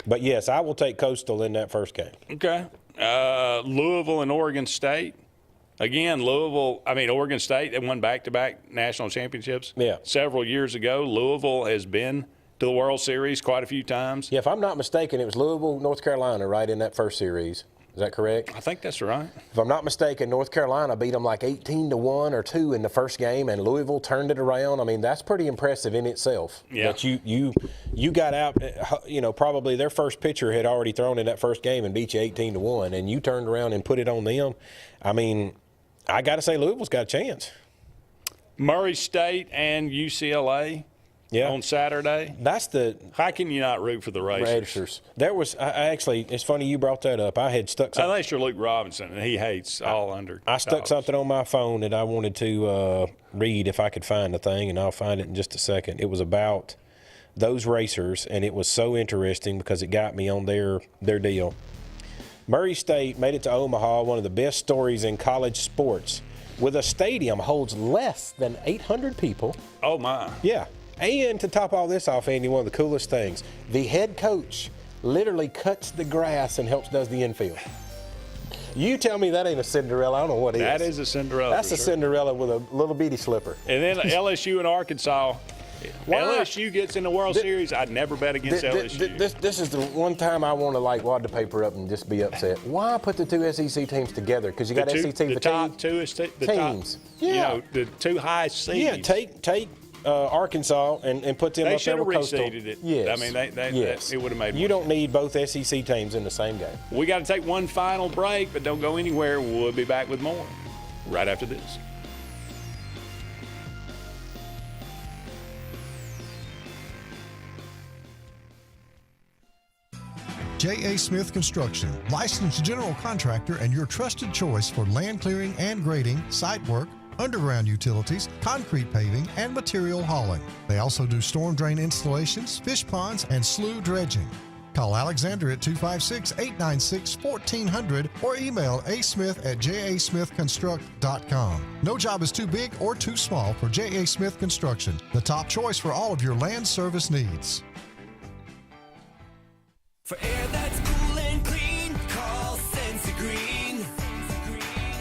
Speaker 3: But yes, I will take Coastal in that first game.
Speaker 2: Okay. Louisville and Oregon State. Again, Oregon State, they won back-to-back national championships several years ago. Louisville has been to the World Series quite a few times.
Speaker 3: Yeah, if I'm not mistaken, it was Louisville, North Carolina, right, in that first series. Is that correct?
Speaker 2: I think that's right.
Speaker 3: If I'm not mistaken, North Carolina beat them like 18-1 or 2 in the first game, and Louisville turned it around. I mean, that's pretty impressive in itself.
Speaker 2: Yeah.
Speaker 3: That you got out, probably their first pitcher had already thrown in that first game and beat you 18-1, and you turned around and put it on them. I mean, I got to say Louisville's got a chance.
Speaker 2: Murray State and UCLA on Saturday. How can you not root for the Racers?
Speaker 3: There was actually, it's funny you brought that up. I had stuck something.
Speaker 2: Unless you're Luke Robinson, and he hates all under.
Speaker 3: I stuck something on my phone that I wanted to read if I could find the thing, and I'll find it in just a second. It was about those Racers, and it was so interesting because it got me on their deal. Murray State made it to Omaha, one of the best stories in college sports, with a stadium holds less than 800 people.
Speaker 2: Oh, my.
Speaker 3: Yeah. And to top all this off, Andy, one of the coolest things, the head coach literally cuts the grass and does the infield. You tell me that ain't a Cinderella. I don't know what it is.
Speaker 2: That is a Cinderella.
Speaker 3: That's a Cinderella with a little bitty slipper.
Speaker 2: And then LSU and Arkansas. LSU gets in the World Series. I'd never bet against LSU.
Speaker 3: This is the one time I want to wad the paper up and just be upset. Why put the two SEC teams together? Because you got SEC fatigue.
Speaker 2: The top two teams. The two highest seeds.
Speaker 3: Yeah, take Arkansas and put them up there with Coastal.
Speaker 2: They should have reseeded it.
Speaker 3: Yes.
Speaker 2: I mean, it would have made.
Speaker 3: You don't need both SEC teams in the same game.
Speaker 2: We got to take one final break, but don't go anywhere. We'll be back with more right after this.
Speaker 16: J.A. Smith Construction, licensed general contractor and your trusted choice for land clearing and grading, site work, underground utilities, concrete paving, and material hauling. They also do storm drain installations, fish ponds, and slough dredging. Call Alexander at 256-896-1400 or email asmith@jasmithconstruct.com. No job is too big or too small for J.A. Smith Construction, the top choice for all of your land service needs.
Speaker 5: For air that's cool and clean, call Sensi Green.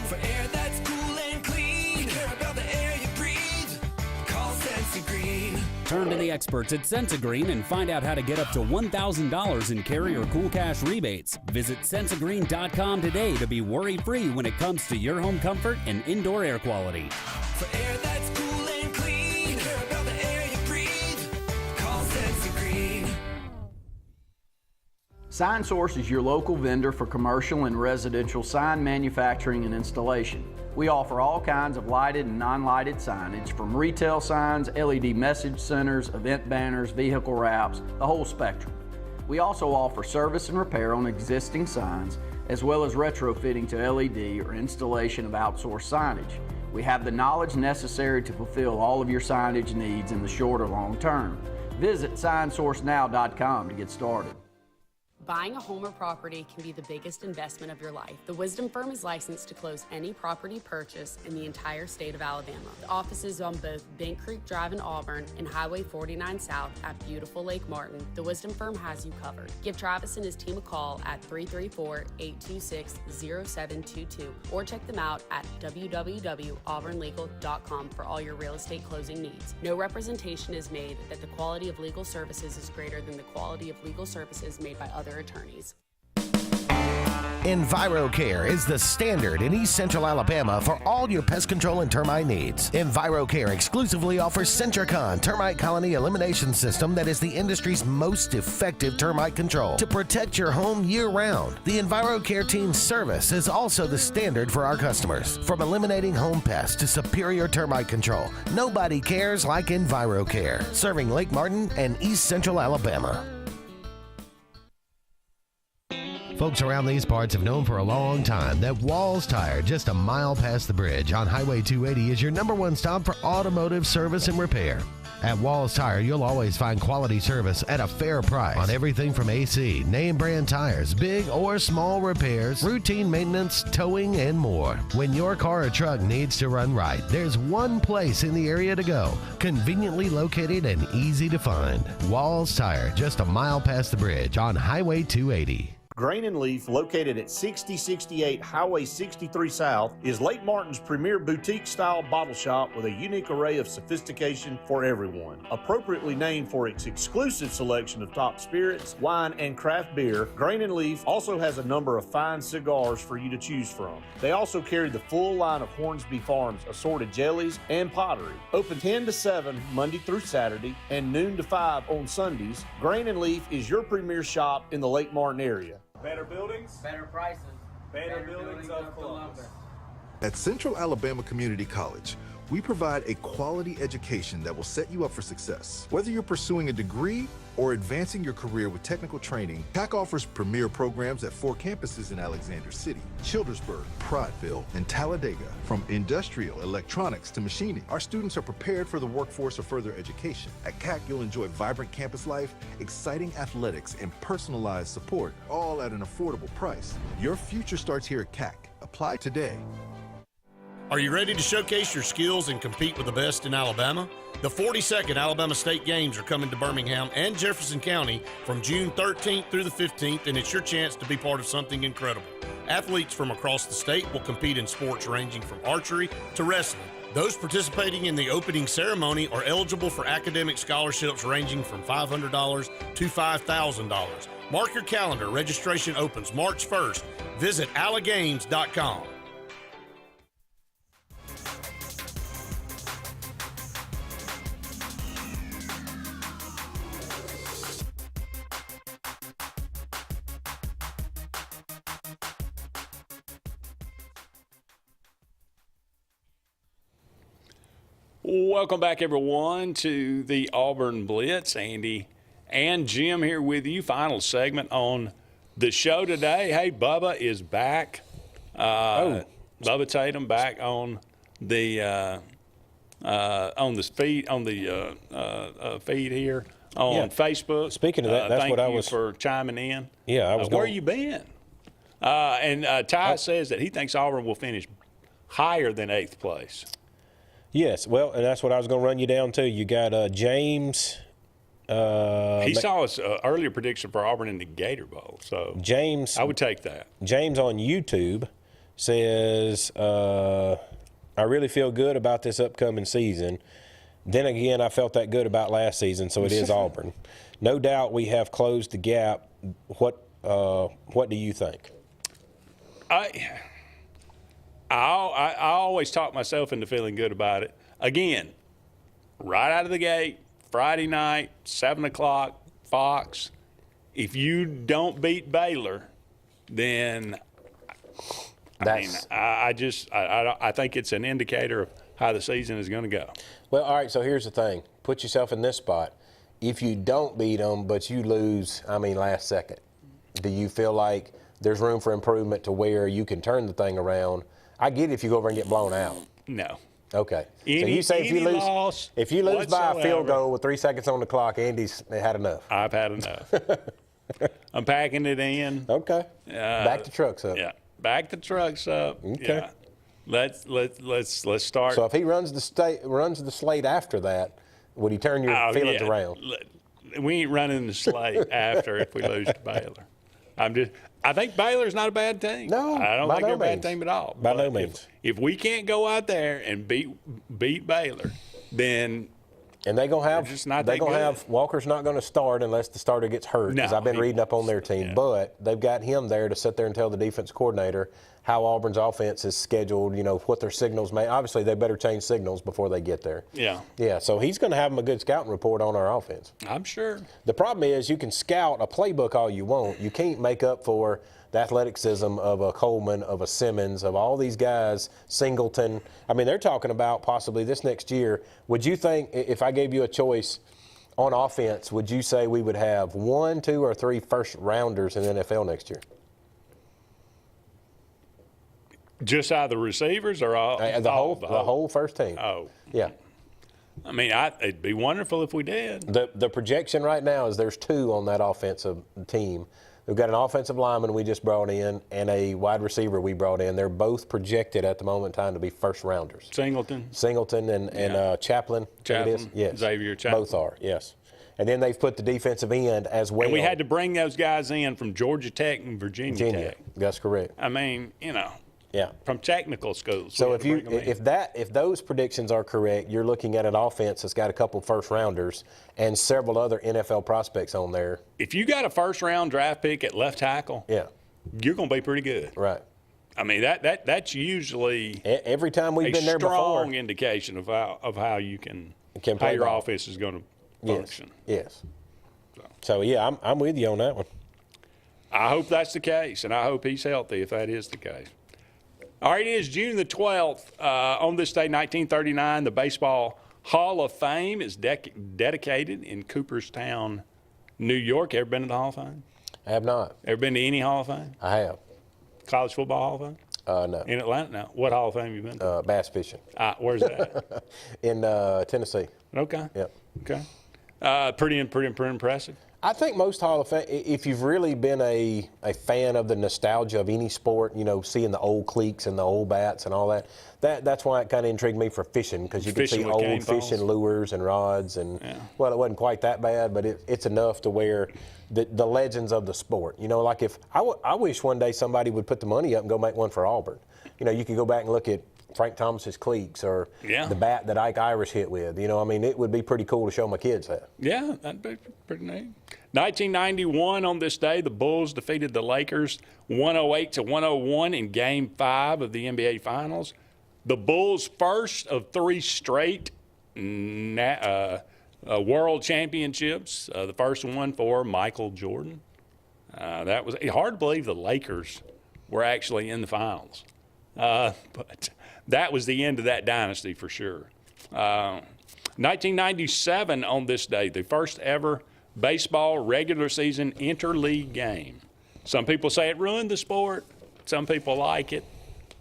Speaker 5: For air that's cool and clean, care about the air you breathe, call Sensi Green.
Speaker 12: Turn to the experts at Sensigreen and find out how to get up to $1,000 in carrier cool cash rebates. Visit Sensigreen.com today to be worry-free when it comes to your home comfort and indoor air quality.
Speaker 5: For air that's cool and clean, care about the air you breathe, call Sensi Green.
Speaker 1: Sign Source is your local vendor for commercial and residential sign manufacturing and installation. We offer all kinds of lighted and non-lighted signage, from retail signs, LED message centers, event banners, vehicle wraps, the whole spectrum. We also offer service and repair on existing signs, as well as retrofitting to LED or installation of outsourced signage. We have the knowledge necessary to fulfill all of your signage needs in the short or long term. Visit signsourcenow.com to get started.
Speaker 4: Buying a home or property can be the biggest investment of your life. The Wisdom Firm is licensed to close any property purchase in the entire state of Alabama. The offices on both Bent Creek Drive in Auburn and Highway 49 South at beautiful Lake Martin. The Wisdom Firm has you covered. Give Travis and his team a call at 334-826-0722 or check them out at www.auburnlegal.com for all your real estate closing needs. No representation is made that the quality of legal services is greater than the quality of legal services made by other attorneys.
Speaker 19: EnviroCare is the standard in East Central Alabama for all your pest control and termite needs. EnviroCare exclusively offers Centricon termite colony elimination system that is the industry's most effective termite control to protect your home year-round. The EnviroCare team's service is also the standard for our customers. From eliminating home pests to superior termite control, nobody cares like EnviroCare. Serving Lake Martin and East Central Alabama. Folks around these parts have known for a long time that Walls Tire, just a mile past the bridge on Highway 280, is your #1 stop for automotive service and repair. At Walls Tire, you'll always find quality service at a fair price on everything from AC, name brand tires, big or small repairs, routine maintenance, towing, and more. When your car or truck needs to run right, there's one place in the area to go, conveniently located and easy to find. Walls Tire, just a mile past the bridge on Highway 280.
Speaker 7: Grain and Leaf, located at 6068 Highway 63 South, is Lake Martin's premier boutique-style bottle shop with a unique array of sophistication for everyone. Appropriately named for its exclusive selection of top spirits, wine, and craft beer, Grain and Leaf also has a number of fine cigars for you to choose from. They also carry the full line of Hornsby Farms assorted jellies and pottery. Open 10 to 7 Monday through Saturday and noon to 5 on Sundays, Grain and Leaf is your premier shop in the Lake Martin area.
Speaker 6: Better buildings, better prices, better buildings of Columbus.
Speaker 15: At Central Alabama Community College, we provide a quality education that will set you up for success. Whether you're pursuing a degree or advancing your career with technical training, CAC offers premier programs at 4 campuses in Alexander City, Childersburg, Prattville, and Talladega. From industrial, electronics to machining, our students are prepared for the workforce or further education. At CAC, you'll enjoy vibrant campus life, exciting athletics, and personalized support, all at an affordable price. Your future starts here at CAC. Apply today.
Speaker 7: Are you ready to showcase your skills and compete with the best in Alabama? The 42nd Alabama State Games are coming to Birmingham and Jefferson County from June 13th through the 15th, and it's your chance to be part of something incredible. Athletes from across the state will compete in sports ranging from archery to wrestling. Those participating in the opening ceremony are eligible for academic scholarships ranging from $500 to $5,000. Mark your calendar. Registration opens March 1st. Visit allagames.com.
Speaker 2: Welcome back, everyone, to the Auburn Blitz. Andy and Jim here with you. Final segment on the show today. Hey, Bubba is back. Bubba Tatum back on the feed here on Facebook.
Speaker 3: Speaking of that, that's
Speaker 2: thank
Speaker 3: what I
Speaker 2: you
Speaker 3: was
Speaker 2: for chiming in.
Speaker 3: Yeah, I was.
Speaker 2: Where you been? And Ty says that he thinks Auburn will finish higher than 8th place.
Speaker 3: Yes, well, and that's what I was going to run you down to. You got James.
Speaker 2: He saw his earlier prediction for Auburn in the Gator Bowl. So
Speaker 3: James,
Speaker 2: I would take that.
Speaker 3: James on YouTube says, I really feel good about this upcoming season. Then again, I felt that good about last season, so it is Auburn. No doubt we have closed the gap. What do you think?
Speaker 2: I always talk myself into feeling good about it. Again, right out of the gate, Friday night, 7 o'clock, Fox. If you don't beat Baylor, then I think it's an indicator of how the season is going to go.
Speaker 3: Well, all right, so here's the thing. Put yourself in this spot. If you don't beat them, but you lose, last second, do you feel like there's room for improvement to where you can turn the thing around? I get it if you go over and get blown out.
Speaker 2: No.
Speaker 3: Okay. So you say if you lose by a field goal with 3 seconds on the clock, Andy's had enough.
Speaker 2: I've had enough. I'm packing it in.
Speaker 3: Okay. Back the trucks up.
Speaker 2: Yeah, back the trucks up.
Speaker 3: Okay.
Speaker 2: Yeah. Let's start.
Speaker 3: So if he runs the slate after that, would he turn your feelings around?
Speaker 2: We ain't running the slate after if we lose to Baylor. I think Baylor's not a bad team.
Speaker 3: No,
Speaker 2: I don't think they're a bad team at all.
Speaker 3: By no means.
Speaker 2: If we can't go out there and beat Baylor, then
Speaker 3: they're gonna have Walker's not going to start unless the starter gets hurt. Because I've been reading up on their team, but they've got him there to sit there and tell the defense coordinator how Auburn's offense is scheduled. You know what their signals may. Obviously, they better change signals before they get there.
Speaker 2: Yeah.
Speaker 3: Yeah. So he's going to have them a good scouting report on our offense.
Speaker 2: I'm sure.
Speaker 3: The problem is you can scout a playbook all you want. You can't make up for the athleticism of a Coleman, of a Simmons, of all these guys, Singleton. I mean, they're talking about possibly this next year. Would you think, if I gave you a choice on offense, would you say we would have 1, 2, or 3 first-rounders in the NFL next year?
Speaker 2: Just out of the receivers or all?
Speaker 3: The whole first team.
Speaker 2: Oh.
Speaker 3: Yeah.
Speaker 2: I mean, it'd be wonderful if we did.
Speaker 3: The projection right now is there's 2 on that offensive team. We've got an offensive lineman we just brought in and a wide receiver we brought in. They're both projected at the moment in time to be first-rounders. Singleton and Chaplin.
Speaker 2: Chaplin.
Speaker 3: Yes.
Speaker 2: Xavier Chaplin.
Speaker 3: Both are, yes. And then they've put the defensive end as well.
Speaker 2: And we had to bring those guys in from Georgia Tech and Virginia Tech.
Speaker 3: That's correct.
Speaker 2: I mean,
Speaker 3: Yeah.
Speaker 2: From technical schools.
Speaker 3: So if those predictions are correct, you're looking at an offense that's got a couple first rounders and several other NFL prospects on there.
Speaker 2: If you got a first round draft pick at left tackle, you're going to be pretty good.
Speaker 3: Right.
Speaker 2: I mean that's usually
Speaker 3: every time we've been there before.
Speaker 2: A strong indication of how you can
Speaker 3: play
Speaker 2: how your
Speaker 3: ball.
Speaker 2: offense is going to function.
Speaker 3: Yes. So yeah, I'm with you on that one.
Speaker 2: I hope that's the case, and I hope he's healthy if that is the case. All right, it is June the 12th. On this day, 1939, the Baseball Hall of Fame is dedicated in Cooperstown, New York. Ever been to the Hall of Fame?
Speaker 3: I have not.
Speaker 2: Ever been to any Hall of Fame?
Speaker 3: I have.
Speaker 2: College Football Hall of Fame?
Speaker 3: No.
Speaker 2: In Atlanta? No. What Hall of Fame have you been to?
Speaker 3: Bass fishing.
Speaker 2: Where's that?
Speaker 3: In Tennessee.
Speaker 2: Okay.
Speaker 3: Yep.
Speaker 2: Okay. Pretty impressive.
Speaker 3: I think most Hall of Fame, if you've really been a fan of the nostalgia of any sport, seeing the old cleats and the old bats and all that's why it kind of intrigued me for fishing, because you can see old fishing lures and rods. And, well, it wasn't quite that bad, but it's enough to where the legends of the sport. Like if I wish one day somebody would put the money up and go make one for Auburn. You could go back and look at Frank Thomas's cleats or the bat that Ike Irish hit with. I mean, it would be pretty cool to show my kids that.
Speaker 2: Yeah, that'd be pretty neat. 1991, on this day, the Bulls defeated the Lakers 108-101 in Game 5 of the NBA Finals. The Bulls' first of 3 straight world championships, the first one for Michael Jordan. That was hard to believe the Lakers were actually in the finals. But that was the end of that dynasty for sure. 1997 on this day, the first ever baseball regular season interleague game. Some people say it ruined the sport. Some people like it.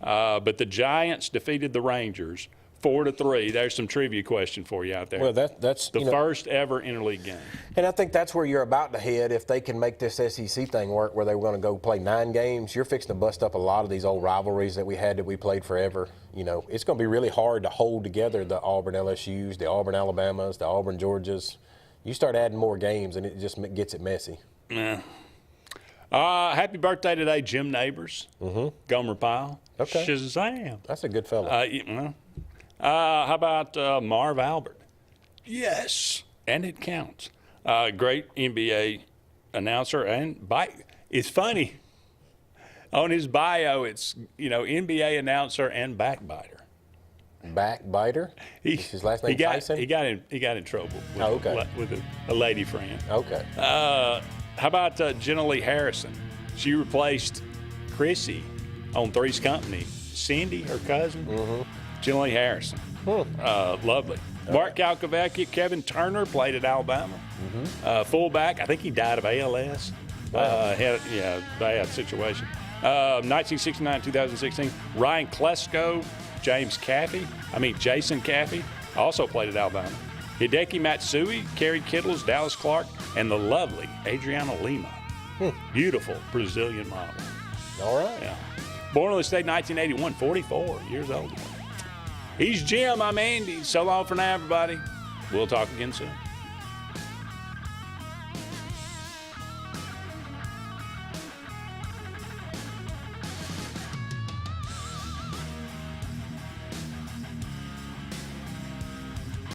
Speaker 2: But the Giants defeated the Rangers 4-3. There's some trivia question for you out there.
Speaker 3: Well, that's
Speaker 2: the first ever interleague game.
Speaker 3: And I think that's where you're about to head. If they can make this SEC thing work, where they were going to go play 9 games, you're fixing to bust up a lot of these old rivalries that we played forever. It's going to be really hard to hold together the Auburn LSUs, the Auburn Alabamas, the Auburn Georgias. You start adding more games, and it just gets it messy.
Speaker 2: Yeah. Happy birthday today, Jim Neighbors. Gomer Pyle.
Speaker 3: Okay.
Speaker 2: Shazam.
Speaker 3: That's a good fella.
Speaker 2: How about Marv Albert? Yes, and it counts. Great NBA announcer, and it's funny. On his bio, it's NBA announcer and backbiter.
Speaker 3: Backbiter? His last name Tyson?
Speaker 2: He got in trouble with a lady friend.
Speaker 3: Okay.
Speaker 2: How about Jenna Lee Harrison? She replaced Chrissy on Three's Company. Cindy, her cousin. Jenna Lee Harrison. Lovely. Mark Calcavecchia, Kevin Turner played at Alabama. Fullback, I think he died of ALS. Had a bad situation. 1969-2016, Ryan Klesko, Jason Caffey, also played at Alabama. Hideki Matsui, Kerry Kittles, Dallas Clark, and the lovely Adriana Lima Beautiful Brazilian model.
Speaker 3: All right.
Speaker 2: Yeah. Born on the state 1981, 44 years old. He's Jim. I'm Andy. So long for now, everybody. We'll talk again soon.